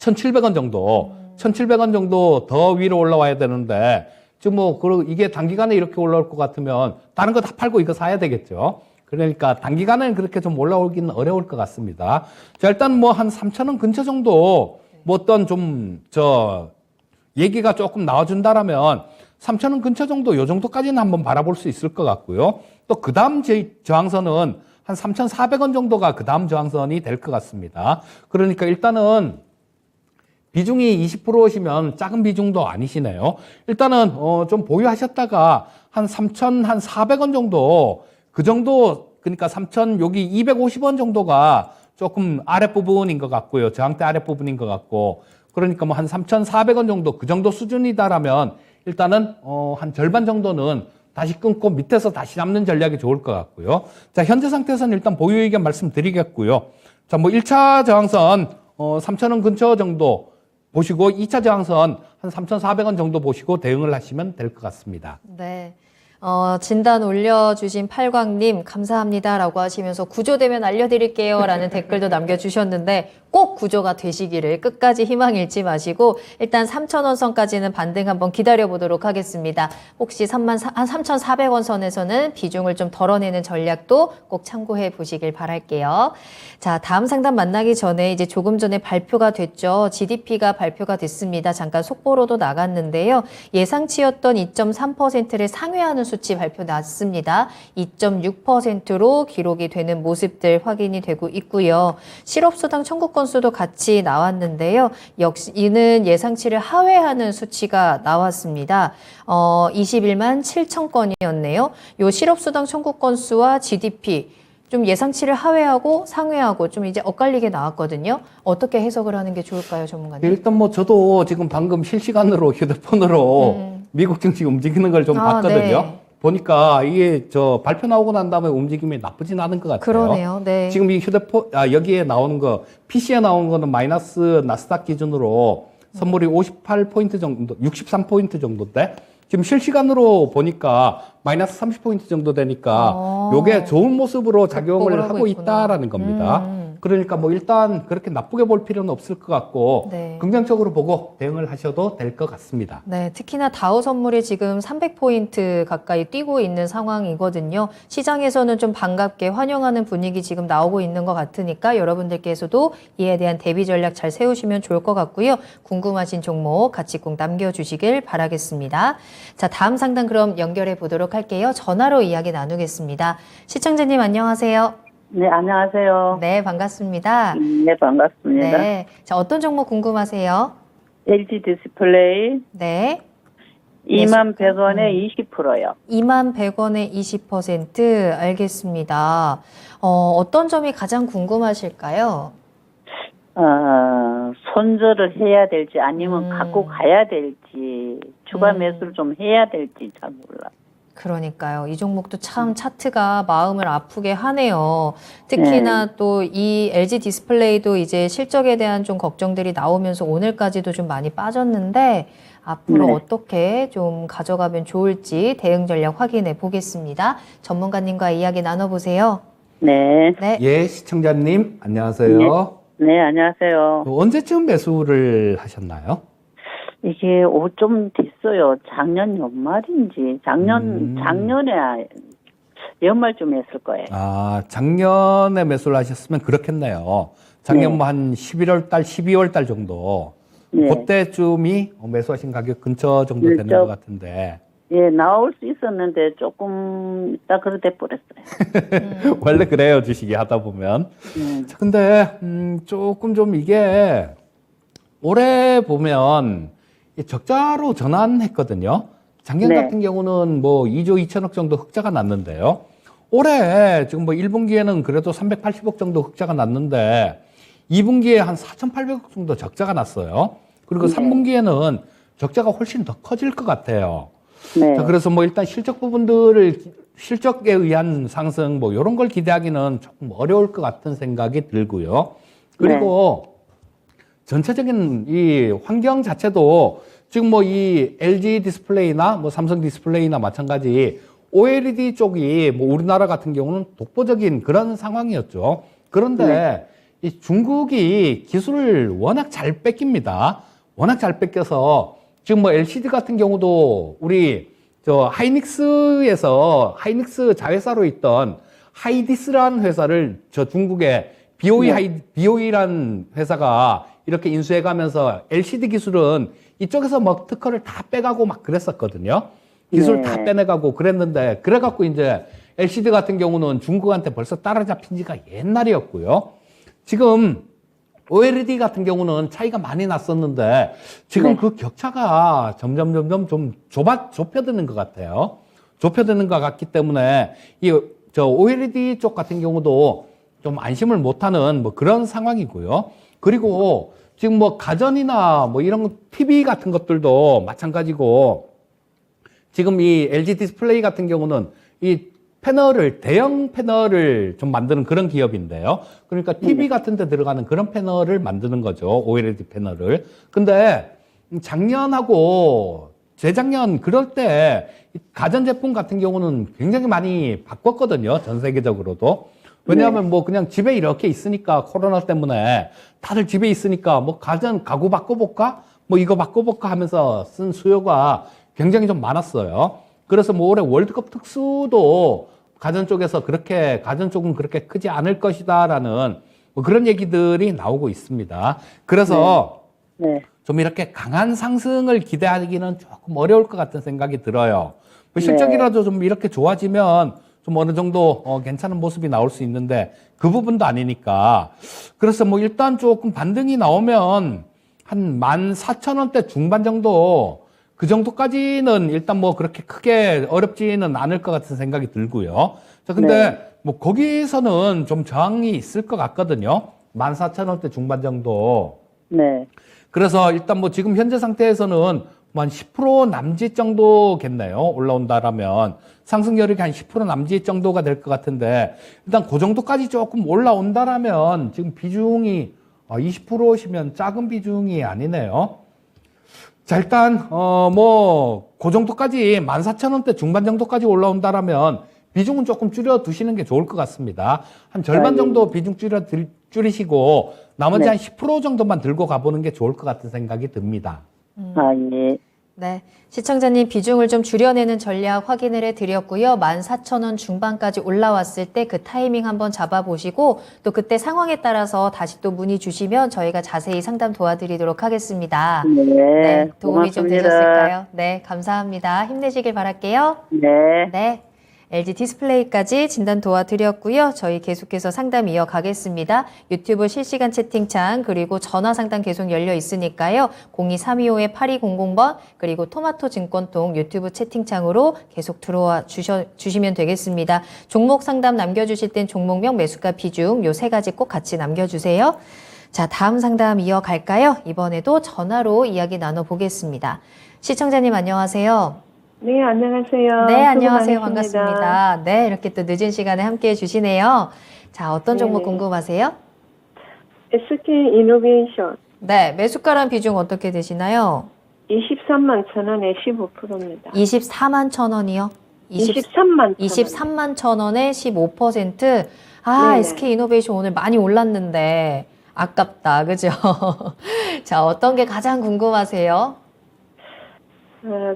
1,700원 정도. 1,700원 정도 더 위로 올라와야 되는데 지금 뭐 이게 단기간에 이렇게 올라올 것 같으면 다른 거 다 팔고 이거 사야 되겠죠. 그러니까 단기간에는 그렇게 좀 올라오기는 어려울 것 같습니다. 자, 일단 뭐 한 3,000원 근처 정도 뭐 어떤 얘기가 조금 나와준다라면 3,000원 근처 정도 요 정도까지는 한번 바라볼 수 있을 것 같고요. 또 그 다음 저항선은 한 3,400원 정도가 그 다음 저항선이 될 것 같습니다. 그러니까 일단은 비중이 20%시면 작은 비중도 아니시네요. 일단은 좀 보유하셨다가 한 3,400원 정도 그 정도 그러니까 3,000 여기 250원 정도가 조금 아랫부분인 것 같고요. 저항대 아랫부분인 것 같고 그러니까 뭐 한 3,400원 정도 그 정도 수준이다라면 일단은 한 절반 정도는 다시 끊고 밑에서 다시 잡는 전략이 좋을 것 같고요. 자, 현재 상태에서는 일단 보유 의견 말씀드리겠고요. 자, 뭐 1차 저항선 3,000원 근처 정도 보시고 2차 저항선 한 3,400원 정도 보시고 대응을 하시면 될 것 같습니다. 네. 진단 올려주신 팔광님 감사합니다라고 하시면서 구조되면 알려드릴게요라는 댓글도 남겨주셨는데 꼭 구조가 되시기를 끝까지 희망 잃지 마시고 일단 3,000원 선까지는 반등 한번 기다려보도록 하겠습니다. 혹시 3,400원 선에서는 비중을 좀 덜어내는 전략도 꼭 참고해 보시길 바랄게요. 자, 다음 상담 만나기 전에 이제 조금 전에 발표가 됐죠. GDP가 발표가 됐습니다. 잠깐 속보로도 나갔는데요. 예상치였던 2.3%를 상회하는 수치 발표 났습니다. 2.6%로 기록이 되는 모습들 확인이 되고 있고요. 실업수당 청구 건수도 같이 나왔는데요. 역시 이는 예상치를 하회하는 수치가 나왔습니다. 21만 7천 건이었네요. 요 실업수당 청구 건수와 GDP 좀 예상치를 하회하고 상회하고 좀 이제 엇갈리게 나왔거든요. 어떻게 해석을 하는 게 좋을까요, 전문가님? 일단 뭐 저도 지금 방금 실시간으로 휴대폰으로 미국 증시 움직이는 걸 좀 봤거든요. 네. 보니까 이게 발표 나오고 난 다음에 움직임이 나쁘진 않은 것 같아요. 그러네요. 네. 지금 이 여기에 나오는 PC에 나오는 거는 마이너스 나스닥 기준으로 선물이 58포인트 정도, 63포인트 정도인데 지금 실시간으로 보니까 마이너스 30포인트 정도 되니까 요게 좋은 모습으로 작용을 하고 있다라는 겁니다. 그러니까 뭐 일단 그렇게 나쁘게 볼 필요는 없을 것 같고 네. 긍정적으로 보고 대응을 하셔도 될 것 같습니다. 네, 특히나 다우 선물이 지금 300포인트 가까이 뛰고 있는 상황이거든요. 시장에서는 좀 반갑게 환영하는 분위기 지금 나오고 있는 것 같으니까 여러분들께서도 이에 대한 대비 전략 잘 세우시면 좋을 것 같고요. 궁금하신 종목 같이 꼭 남겨주시길 바라겠습니다. 자, 다음 상담 그럼 연결해 보도록 할게요. 전화로 이야기 나누겠습니다. 시청자님 안녕하세요. 네, 안녕하세요. 네, 반갑습니다. 네, 반갑습니다. 네, 자, 어떤 종목 궁금하세요? LG 디스플레이 네. 21,100원에 20%요. 21,100원에 20% 알겠습니다. 어떤 점이 가장 궁금하실까요? 손절을 해야 될지 아니면 갖고 가야 될지 추가 매수를 좀 해야 될지 잘 몰라. 그러니까요. 이 종목도 참 차트가 마음을 아프게 하네요. 특히나 또 이 LG 디스플레이도 이제 실적에 대한 좀 걱정들이 나오면서 오늘까지도 좀 많이 빠졌는데 앞으로 어떻게 좀 가져가면 좋을지 대응 전략 확인해 보겠습니다. 전문가님과 이야기 나눠보세요. 네. 네. 예, 시청자님 안녕하세요. 네, 안녕하세요. 언제쯤 매수를 하셨나요? 이게 좀 됐어요. 작년 연말인지 작년에 연말쯤 했을 거예요. 작년에 매수를 하셨으면 그렇겠네요. 작년 뭐 한 11월 달, 12월 달 정도. 네. 그때쯤이 매수하신 가격 근처 정도 되는 것 같은데. 예, 나올 수 있었는데 조금 있다 그러대 버렸어요. 원래 그래요, 주식이 하다 보면. 자, 근데, 조금 좀 이게, 올해 보면, 이 적자로 전환했거든요. 작년 네. 같은 경우는 뭐 2조 2천억 정도 흑자가 났는데요. 올해 지금 뭐 1분기에는 그래도 380억 정도 흑자가 났는데 2분기에 한 4,800억 정도 적자가 났어요. 그리고 네. 3분기에는 적자가 훨씬 더 커질 것 같아요. 네. 자, 그래서 뭐 일단 실적 부분들을 실적에 의한 상승 뭐 이런 걸 기대하기는 조금 어려울 것 같은 생각이 들고요. 그리고 전체적인 이 환경 자체도 지금 뭐 이 LG 디스플레이나 뭐 삼성 디스플레이나 마찬가지 OLED 쪽이 뭐 우리나라 같은 경우는 독보적인 그런 상황이었죠. 그런데 이 중국이 기술을 워낙 잘 뺏깁니다. 워낙 잘 뺏겨서 지금 뭐 LCD 같은 경우도 우리 저 하이닉스에서 하이닉스 자회사로 있던 하이디스라는 회사를 저 중국의 BOE라는 회사가 이렇게 인수해가면서 LCD 기술은 이쪽에서 뭐 특허를 다 빼가고 막 그랬었거든요. 기술 다 빼내가고 그랬는데 그래갖고 이제 LCD 같은 경우는 중국한테 벌써 따라잡힌 지가 옛날이었고요. 지금 OLED 같은 경우는 차이가 많이 났었는데 지금 그 격차가 점점 좀 좁혀드는 것 같아요. 좁혀드는 것 같기 때문에 저 OLED 쪽 같은 경우도 좀 안심을 못하는 뭐 그런 상황이고요. 그리고 지금 뭐 가전이나 뭐 이런 TV 같은 것들도 마찬가지고 지금 이 LG 디스플레이 같은 경우는 이 대형 패널을 좀 만드는 그런 기업인데요. 그러니까 TV 같은 데 들어가는 그런 패널을 만드는 거죠. OLED 패널을. 근데 작년하고 재작년 그럴 때 가전제품 같은 경우는 굉장히 많이 바꿨거든요. 전 세계적으로도. 왜냐하면 뭐 그냥 집에 이렇게 있으니까 코로나 때문에 다들 집에 있으니까 뭐 가구 바꿔볼까? 뭐 이거 바꿔볼까 하면서 쓴 수요가 굉장히 좀 많았어요. 그래서 뭐 올해 월드컵 특수도 가전 쪽은 그렇게 크지 않을 것이다라는 뭐 그런 얘기들이 나오고 있습니다. 그래서 좀 이렇게 강한 상승을 기대하기는 조금 어려울 것 같은 생각이 들어요. 뭐 실적이라도 좀 이렇게 좋아지면 좀 어느 정도 괜찮은 모습이 나올 수 있는데 그 부분도 아니니까. 그래서 뭐 일단 조금 반등이 나오면 한 14,000원대 중반 정도 그 정도까지는 일단 뭐 그렇게 크게 어렵지는 않을 것 같은 생각이 들고요. 자, 근데 뭐 거기서는 좀 저항이 있을 것 같거든요. 14,000원대 중반 정도. 그래서 일단 뭐 지금 현재 상태에서는 뭐 한 10% 남짓 정도겠네요. 올라온다라면. 상승 여력이 한 10% 남짓 정도가 될 것 같은데, 일단 그 정도까지 조금 올라온다라면 지금 비중이 20%시면 작은 비중이 아니네요. 자, 일단, 그 정도까지 14,000원대 중반 정도까지 올라온다라면 비중은 조금 줄여두시는 게 좋을 것 같습니다. 한 절반 정도 비중 줄이시고 나머지 한 10% 정도만 들고 가보는 게 좋을 것 같은 생각이 듭니다. 네. 시청자님 비중을 좀 줄여내는 전략 확인을 해드렸고요. 14,000원 중반까지 올라왔을 때 그 타이밍 한번 잡아보시고 또 그때 상황에 따라서 다시 또 문의 주시면 저희가 자세히 상담 도와드리도록 하겠습니다. 네. 도움이 좀 되셨을까요? 네. 감사합니다. 힘내시길 바랄게요. 네. LG 디스플레이까지 진단 도와드렸고요. 저희 계속해서 상담 이어가겠습니다. 유튜브 실시간 채팅창 그리고 전화 상담 계속 열려 있으니까요. 02325-8200번 그리고 토마토 증권통 유튜브 채팅창으로 계속 들어와 주시면 되겠습니다. 종목 상담 남겨주실 땐 종목명, 매수가, 비중 요 세 가지 꼭 같이 남겨주세요. 자, 다음 상담 이어갈까요? 이번에도 전화로 이야기 나눠보겠습니다. 시청자님 안녕하세요. 네, 안녕하세요. 네, 안녕하세요. 많으십니다. 반갑습니다. 네, 이렇게 또 늦은 시간에 함께 해주시네요. 자, 어떤 종목 궁금하세요? SK 이노베이션 네, 매수가랑 비중 어떻게 되시나요? 23만 천 원에 15%입니다. 24만 천 원이요? 23만 천 원에 15%. 아, 네네. SK 이노베이션 오늘 많이 올랐는데 아깝다. 그죠? 자, 어떤 게 가장 궁금하세요?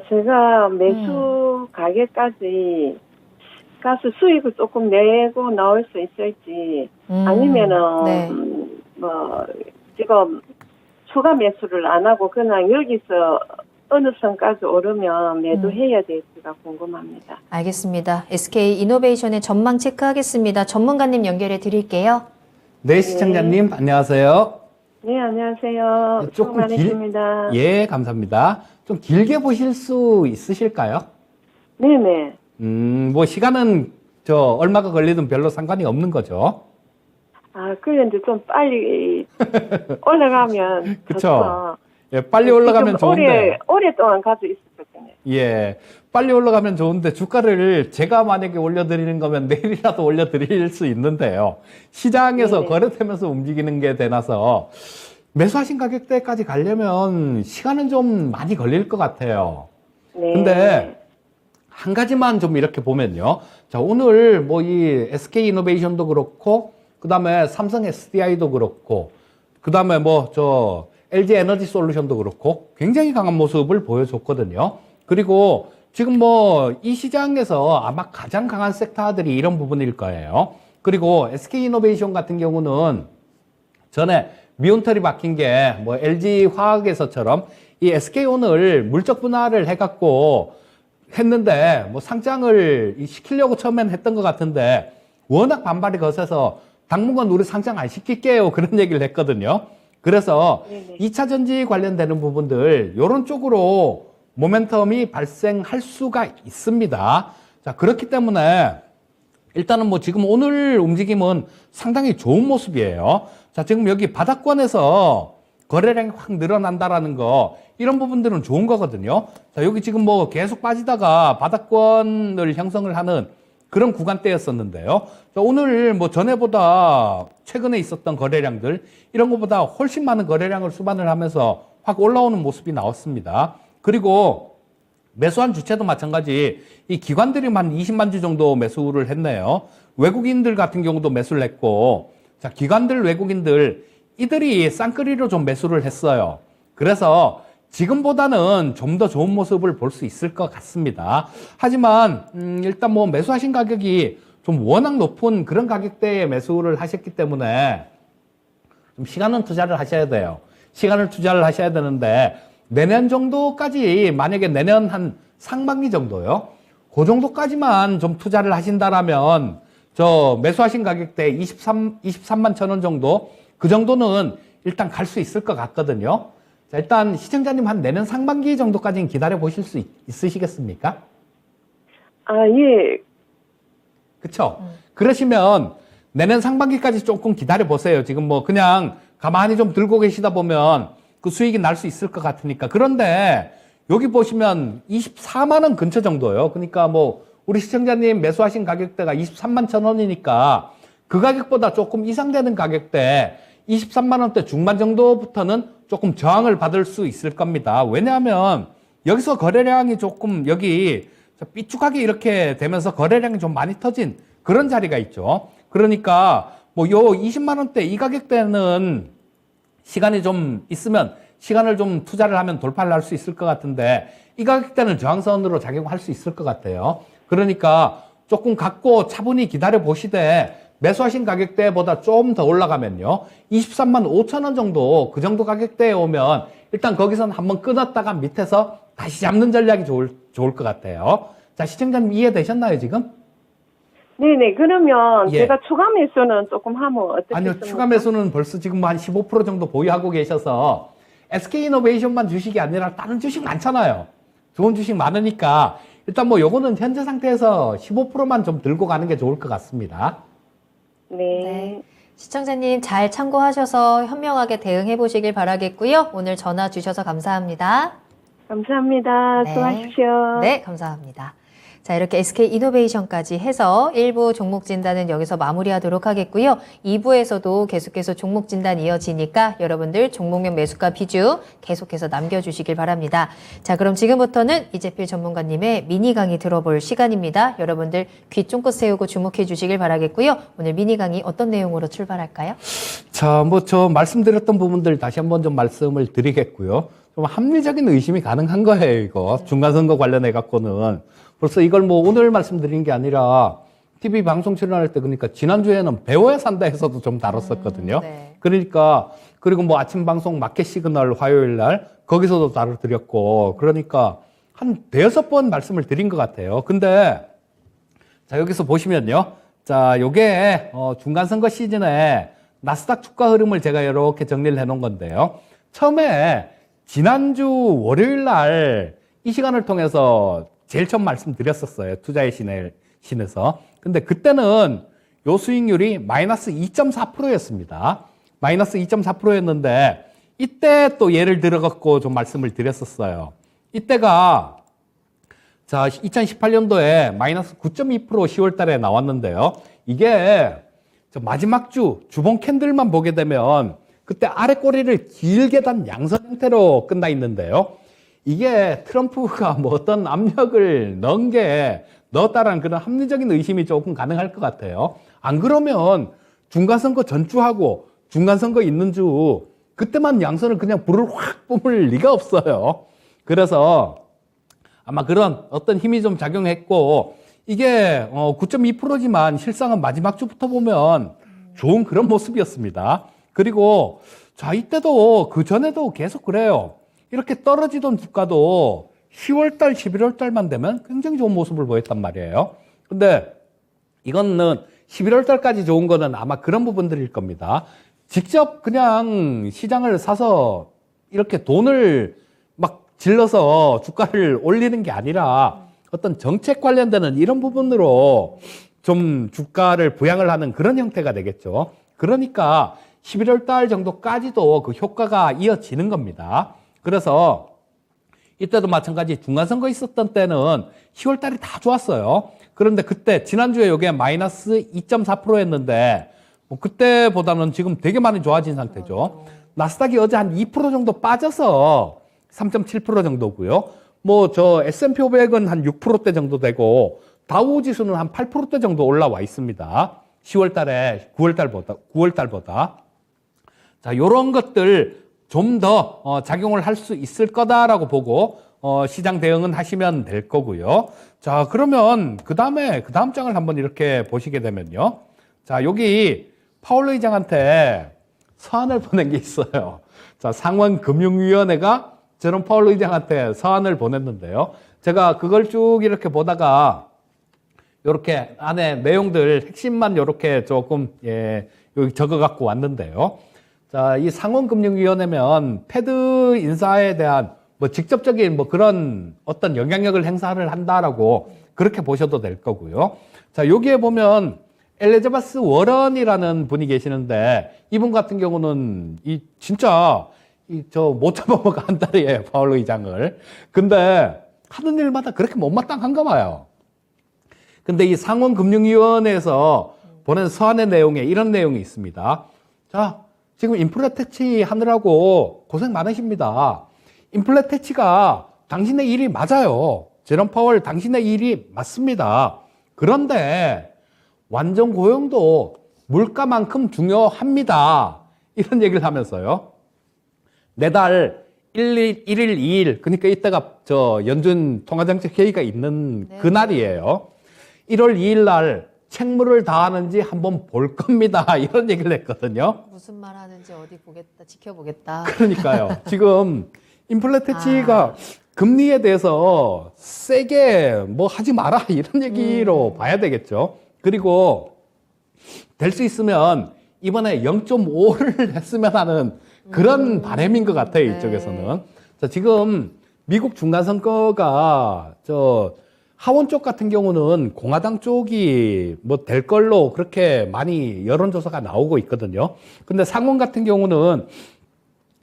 제가 매수 가격까지 가스 수익을 조금 내고 나올 수 있을지 아니면은 네. 뭐 지금 추가 매수를 안 하고 그냥 여기서 어느 선까지 오르면 매도해야 될지가 궁금합니다. 알겠습니다. SK 이노베이션의 전망 체크하겠습니다. 전문가님 연결해 드릴게요. 네, 시청자님 안녕하세요. 네, 안녕하세요. 수고 조금 많으십니다. 예, 감사합니다. 좀 길게 보실 수 있으실까요? 네네. 뭐 시간은 얼마가 걸리든 별로 상관이 없는 거죠. 아, 그런데 좀 빨리 올라가면 그쵸. 좋죠. 예, 빨리 올라가면 지금 좋은데. 오랫동안 가지고 있었거든요. 예, 빨리 올라가면 좋은데 주가를 제가 만약에 올려드리는 거면 내일이라도 올려드릴 수 있는데요. 시장에서 네네. 거래되면서 움직이는 게 되나서 매수하신 가격대까지 가려면 시간은 좀 많이 걸릴 것 같아요. 네. 근데 한 가지만 좀 이렇게 보면요. 자, 오늘 뭐 이 SK 이노베이션도 그렇고, 그 다음에 삼성 SDI도 그렇고, 그 다음에 LG 에너지 솔루션도 그렇고, 굉장히 강한 모습을 보여줬거든요. 그리고 지금 이 시장에서 아마 가장 강한 섹터들이 이런 부분일 거예요. 그리고 SK 이노베이션 같은 경우는 전에 미온털이 박힌 게 LG 화학에서처럼 이 SK온을 물적 분할을 해갖고 했는데 상장을 시키려고 처음엔 했던 것 같은데 워낙 반발이 거세서 당분간 우리 상장 안 시킬게요 그런 얘기를 했거든요. 그래서 네네. 2차 전지 관련되는 부분들 이런 쪽으로 모멘텀이 발생할 수가 있습니다. 자, 그렇기 때문에 일단은 지금 오늘 움직임은 상당히 좋은 모습이에요. 자, 지금 여기 바닥권에서 거래량이 확 늘어난다라는 거, 이런 부분들은 좋은 거거든요. 자, 여기 지금 계속 빠지다가 바닥권을 형성을 하는 그런 구간대였었는데요. 자, 오늘 전에보다 최근에 있었던 거래량들, 이런 것보다 훨씬 많은 거래량을 수반을 하면서 확 올라오는 모습이 나왔습니다. 그리고 매수한 주체도 마찬가지, 이 기관들이 한 20만 주 정도 매수를 했네요. 외국인들 같은 경우도 매수를 했고, 자, 기관들, 외국인들, 이들이 쌍끌이로 좀 매수를 했어요. 그래서 지금보다는 좀 더 좋은 모습을 볼 수 있을 것 같습니다. 하지만 일단 매수하신 가격이 좀 워낙 높은 그런 가격대에 매수를 하셨기 때문에 좀 시간은 투자를 하셔야 돼요. 시간을 투자를 하셔야 되는데 내년 정도까지, 만약에 내년 한 상반기 정도요, 그 정도까지만 좀 투자를 하신다라면 매수하신 가격대 23만 1,000원 정도, 그 정도는 일단 갈 수 있을 것 같거든요. 자, 일단 시청자님 한 내년 상반기 정도까지는 기다려 보실 수 있으시겠습니까? 아, 예. 그쵸? 그러시면 내년 상반기까지 조금 기다려 보세요. 지금 그냥 가만히 좀 들고 계시다 보면 그 수익이 날 수 있을 것 같으니까. 그런데 여기 보시면 24만 원 근처 정도요. 그러니까 우리 시청자님 매수하신 가격대가 23만 1,000원이니까 그 가격보다 조금 이상 되는 가격대 23만 원대 중반 정도부터는 조금 저항을 받을 수 있을 겁니다. 왜냐하면 여기서 거래량이 조금 여기 삐쭉하게 이렇게 되면서 거래량이 좀 많이 터진 그런 자리가 있죠. 그러니까 요 20만 원대 이 가격대는 시간이 좀 있으면 시간을 좀 투자를 하면 돌파를 할 수 있을 것 같은데 이 가격대는 저항선으로 작용할 수 있을 것 같아요. 그러니까 조금 갖고 차분히 기다려 보시되 매수하신 가격대보다 좀 더 올라가면요, 23만 5천 원 정도, 그 정도 가격대에 오면 일단 거기선 한번 끊었다가 밑에서 다시 잡는 전략이 좋을 것 같아요. 자, 시청자님 이해되셨나요, 지금? 네네. 그러면 예. 제가 추가 매수는 조금 하면 어떻겠습니까? 아니요, 추가 매수는 벌써 지금 한 15% 정도 보유하고 계셔서 SK이노베이션만 주식이 아니라 다른 주식 많잖아요. 좋은 주식 많으니까 일단 요거는 현재 상태에서 15%만 좀 들고 가는 게 좋을 것 같습니다. 네. 시청자님 잘 참고하셔서 현명하게 대응해 보시길 바라겠고요. 오늘 전화 주셔서 감사합니다. 감사합니다. 네. 수고하십시오. 네, 감사합니다. 자, 이렇게 SK 이노베이션까지 해서 1부 종목 진단은 여기서 마무리하도록 하겠고요. 2부에서도 계속해서 종목 진단 이어지니까 여러분들 종목명 매수가 비중 계속해서 남겨주시길 바랍니다. 자, 그럼 지금부터는 이재필 전문가님의 미니 강의 들어볼 시간입니다. 여러분들 귀 쫑긋 세우고 주목해 주시길 바라겠고요. 오늘 미니 강의 어떤 내용으로 출발할까요? 자, 저 말씀드렸던 부분들 다시 한번 좀 말씀을 드리겠고요. 좀 합리적인 의심이 가능한 거예요, 이거. 중간선거 관련해 갖고는. 벌써 이걸 오늘 말씀드린 게 아니라 TV 방송 출연할 때, 그러니까 지난주에는 배워야 산다에서도 좀 다뤘었거든요. 네. 그러니까, 그리고 아침 방송 마켓 시그널 화요일 날 거기서도 다뤄드렸고, 그러니까 한 대여섯 번 말씀을 드린 것 같아요. 근데 자, 여기서 보시면요. 자, 요게 중간선거 시즌에 나스닥 주가 흐름을 제가 이렇게 정리를 해 놓은 건데요. 처음에 지난주 월요일 날 이 시간을 통해서 제일 처음 말씀드렸었어요. 투자의 신에서. 근데 그때는 요 수익률이 마이너스 2.4%였습니다. 마이너스 2.4%였는데 이때 또 예를 들어갖고 좀 말씀을 드렸었어요. 이때가 자 2018년도에 마이너스 9.2% 10월 달에 나왔는데요. 이게 저 마지막 주봉 캔들만 보게 되면 그때 아래 꼬리를 길게 단 양선 형태로 끝나 있는데요. 이게 트럼프가 뭐 어떤 압력을 넣었다라는 그런 합리적인 의심이 조금 가능할 것 같아요. 안 그러면 중간선거 전주하고 중간선거 있는 주 그때만 양선을 그냥 불을 확 뿜을 리가 없어요. 그래서 아마 그런 어떤 힘이 좀 작용했고 이게 9.2%지만 실상은 마지막 주부터 보면 좋은 그런 모습이었습니다. 그리고 자 이때도 그 전에도 계속 그래요. 이렇게 떨어지던 주가도 10월달, 11월달만 되면 굉장히 좋은 모습을 보였단 말이에요. 근데 이거는 11월달까지 좋은 거는 아마 그런 부분들일 겁니다. 직접 그냥 시장을 사서 이렇게 돈을 막 질러서 주가를 올리는 게 아니라 어떤 정책 관련되는 이런 부분으로 좀 주가를 부양을 하는 그런 형태가 되겠죠. 그러니까 11월 달 정도까지도 그 효과가 이어지는 겁니다. 그래서 이때도 마찬가지 중간선거 있었던 때는 10월 달이 다 좋았어요. 그런데 그때 지난주에 이게 마이너스 2.4%였는데 뭐 그때보다는 지금 되게 많이 좋아진 상태죠. 나스닥이 어제 한 2% 정도 빠져서 3.7% 정도고요. 뭐 저 S&P 500은 한 6%대 정도 되고 다우 지수는 한 8%대 정도 올라와 있습니다. 10월 달에 9월 달보다. 자, 요런 것들 좀 더 작용을 할 수 있을 거다라고 보고 시장 대응은 하시면 될 거고요. 자, 그러면 그 다음 장을 한번 이렇게 보시게 되면요. 자, 여기 파월 의장한테 서한을 보낸 게 있어요. 자, 상원금융위원회가 저런 파월 의장한테 서한을 보냈는데요. 제가 그걸 쭉 이렇게 보다가 이렇게 안에 내용들 핵심만 이렇게 조금 여기 적어 갖고 왔는데요. 자, 이 상원금융위원회면 패드 인사에 대한 뭐 직접적인 뭐 그런 어떤 영향력을 행사를 한다라고 그렇게 보셔도 될 거고요. 자, 여기에 보면 엘리자베스 워런이라는 분이 계시는데 이분 같은 경우는 이 진짜 저 못 잡아먹어 한 달이에요, 파월 의장을. 근데 하는 일마다 그렇게 못마땅한가 봐요. 근데 이 상원금융위원회에서 보낸 서한의 내용에 이런 내용이 있습니다. 자, 지금 인플레 퇴치 하느라고 고생 많으십니다. 인플레 퇴치가 당신의 일이 맞아요. 제롬 파월 당신의 일이 맞습니다. 그런데 완전 고용도 물가만큼 중요합니다. 이런 얘기를 하면서요. 내달 1일, 2일, 그러니까 이때가 저 연준 통화정책 회의가 있는 네. 그날이에요. 1월 2일 날 책무를 다하는지 한번 볼 겁니다. 이런 얘기를 했거든요. 무슨 말 하는지 어디 보겠다, 지켜보겠다. 그러니까요. 지금 인플레 퇴치가 금리에 대해서 세게 뭐 하지 마라 이런 얘기로 봐야 되겠죠. 그리고 될 수 있으면 이번에 0.5를 했으면 하는 그런 바람인 것 같아요. 네. 이쪽에서는. 자, 지금 미국 중간선거가 저 하원 쪽 같은 경우는 공화당 쪽이 뭐 될 걸로 그렇게 많이 여론조사가 나오고 있거든요. 근데 상원 같은 경우는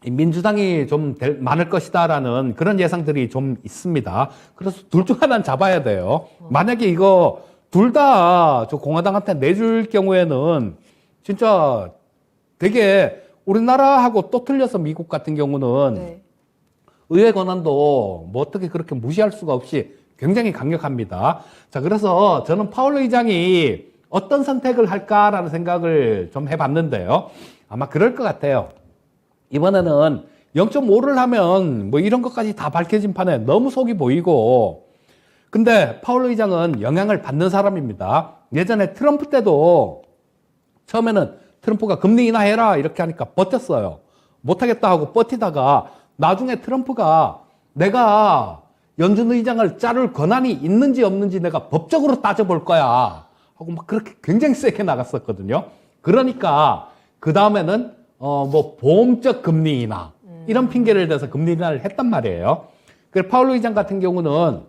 민주당이 좀 많을 것이다라는 그런 예상들이 좀 있습니다. 그래서 둘 중 하나는 잡아야 돼요. 만약에 이거 둘 다 저 공화당한테 내줄 경우에는 진짜 되게 우리나라하고 또 틀려서 미국 같은 경우는 네. 의회 권한도 뭐 어떻게 그렇게 무시할 수가 없이 굉장히 강력합니다. 자, 그래서 저는 파월 의장이 어떤 선택을 할까라는 생각을 좀 해봤는데요. 아마 그럴 것 같아요. 이번에는 0.5를 하면 뭐 이런 것까지 다 밝혀진 판에 너무 속이 보이고, 근데 파월 의장은 영향을 받는 사람입니다. 예전에 트럼프 때도 처음에는 트럼프가 금리 인하해라 이렇게 하니까 버텼어요. 못하겠다 하고 버티다가 나중에 트럼프가 내가 연준 의장을 자를 권한이 있는지 없는지 내가 법적으로 따져볼 거야 하고 막 그렇게 굉장히 세게 나갔었거든요. 그러니까 그 다음에는 뭐 보험적 금리 인하 이런 핑계를 대서 금리 인하를 했단 말이에요. 그래서 파월 의장 같은 경우는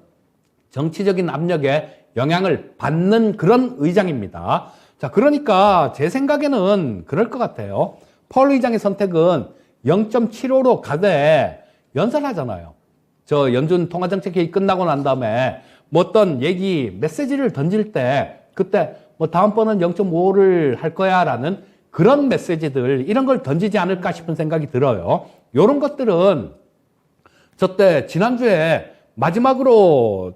정치적인 압력에 영향을 받는 그런 의장입니다. 자, 그러니까 제 생각에는 그럴 것 같아요. 파월 의장의 선택은 0.75로 가되 연설하잖아요. 저 연준 통화정책회의 끝나고 난 다음에 뭐 어떤 얘기, 메시지를 던질 때 그때 뭐 다음번은 0.5를 할 거야 라는 그런 메시지들 이런 걸 던지지 않을까 싶은 생각이 들어요. 이런 것들은 저 때 지난주에 마지막으로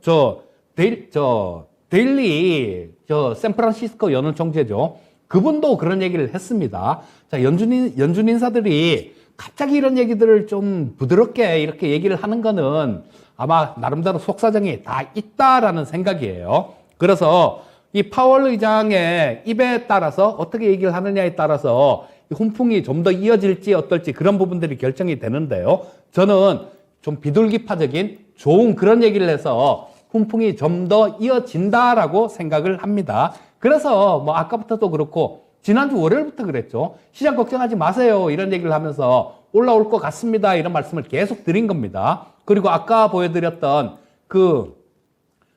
데일리 샌프란시스코 연은 총재죠. 그분도 그런 얘기를 했습니다. 자, 연준 인사들이 갑자기 이런 얘기들을 좀 부드럽게 이렇게 얘기를 하는 거는 아마 나름대로 속사정이 다 있다라는 생각이에요. 그래서 이 파월 의장의 입에 따라서 어떻게 얘기를 하느냐에 따라서 이 훈풍이 좀 더 이어질지 어떨지 그런 부분들이 결정이 되는데요. 저는 좀 비둘기파적인 좋은 그런 얘기를 해서 훈풍이 좀 더 이어진다라고 생각을 합니다. 그래서 뭐 아까부터도 그렇고 지난주 월요일부터 그랬죠. 시장 걱정하지 마세요. 이런 얘기를 하면서 올라올 것 같습니다. 이런 말씀을 계속 드린 겁니다. 그리고 아까 보여드렸던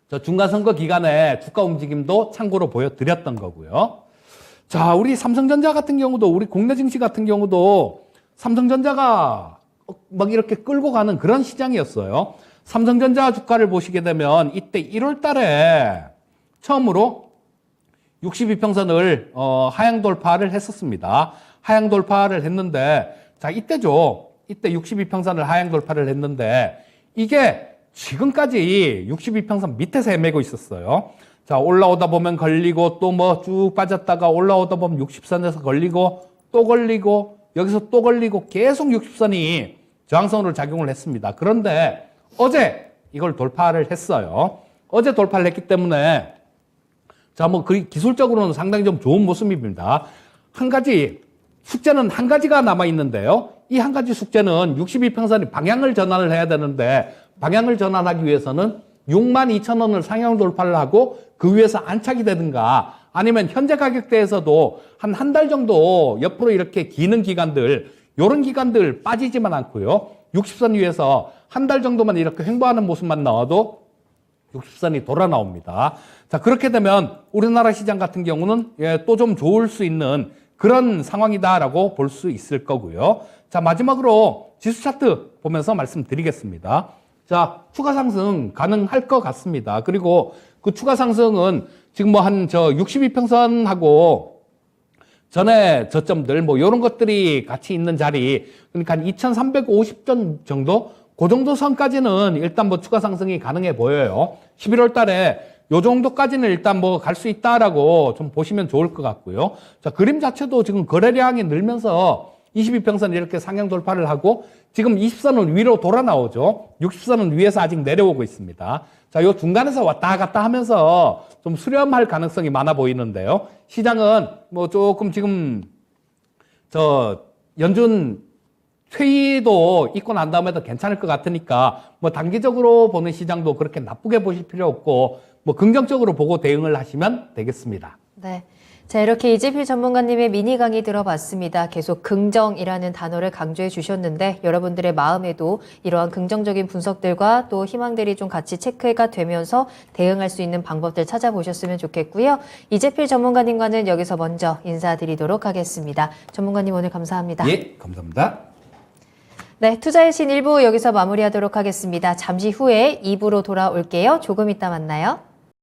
저 중간선거 기간에 주가 움직임도 참고로 보여드렸던 거고요. 자, 우리 삼성전자 같은 경우도 우리 국내 증시 같은 경우도 삼성전자가 막 이렇게 끌고 가는 그런 시장이었어요. 삼성전자 주가를 보시게 되면 이때 1월 달에 처음으로 62평선을 하향 돌파를 했었습니다. 하향 돌파를 했는데 자, 이때죠. 이때 62평선을 하향 돌파를 했는데 이게 지금까지 62평선 밑에서 헤매고 있었어요. 자, 올라오다 보면 걸리고 또 뭐 쭉 빠졌다가 올라오다 보면 60선에서 걸리고 또 걸리고 여기서 또 걸리고 계속 60선이 저항선으로 작용을 했습니다. 그런데 어제 이걸 돌파를 했어요. 어제 돌파를 했기 때문에 자, 뭐 그 기술적으로는 상당히 좀 좋은 모습입니다. 한 가지 숙제는 한 가지가 남아 있는데요. 이 한 가지 숙제는 62평선이 방향을 전환을 해야 되는데 방향을 전환하기 위해서는 62,000원을 상향 돌파를 하고 그 위에서 안착이 되든가 아니면 현재 가격대에서도 한 달 정도 옆으로 이렇게 기는 기간들 이런 기간들 빠지지만 않고요. 60선 위에서 한 달 정도만 이렇게 횡보하는 모습만 나와도 60선이 돌아 나옵니다. 자, 그렇게 되면 우리나라 시장 같은 경우는 또 좀 좋을 수 있는 그런 상황이다라고 볼 수 있을 거고요. 자, 마지막으로 지수 차트 보면서 말씀드리겠습니다. 자, 추가 상승 가능할 것 같습니다. 그리고 그 추가 상승은 지금 뭐 한 62평선하고 전에 저점들 뭐 이런 것들이 같이 있는 자리 그러니까 한 2350점 정도 그 정도 선까지는 일단 뭐 추가 상승이 가능해 보여요. 11월 달에 요 정도까지는 일단 뭐 갈 수 있다라고 좀 보시면 좋을 것 같고요. 자, 그림 자체도 지금 거래량이 늘면서 22평선 이렇게 상향 돌파를 하고 지금 20선은 위로 돌아 나오죠. 60선은 위에서 아직 내려오고 있습니다. 자, 요 중간에서 왔다 갔다 하면서 좀 수렴할 가능성이 많아 보이는데요. 시장은 뭐 조금 지금 연준 회의도 있고 난 다음에도 괜찮을 것 같으니까 뭐 단기적으로 보는 시장도 그렇게 나쁘게 보실 필요 없고 뭐 긍정적으로 보고 대응을 하시면 되겠습니다. 네. 자, 이렇게 이재필 전문가님의 미니 강의 들어봤습니다. 계속 긍정이라는 단어를 강조해 주셨는데 여러분들의 마음에도 이러한 긍정적인 분석들과 또 희망들이 좀 같이 체크가 되면서 대응할 수 있는 방법들 찾아보셨으면 좋겠고요. 이재필 전문가님과는 여기서 먼저 인사드리도록 하겠습니다. 전문가님 오늘 감사합니다. 예, 감사합니다. 네, 투자의 신 1부 여기서 마무리하도록 하겠습니다. 잠시 후에 2부로 돌아올게요. 조금 이따 만나요.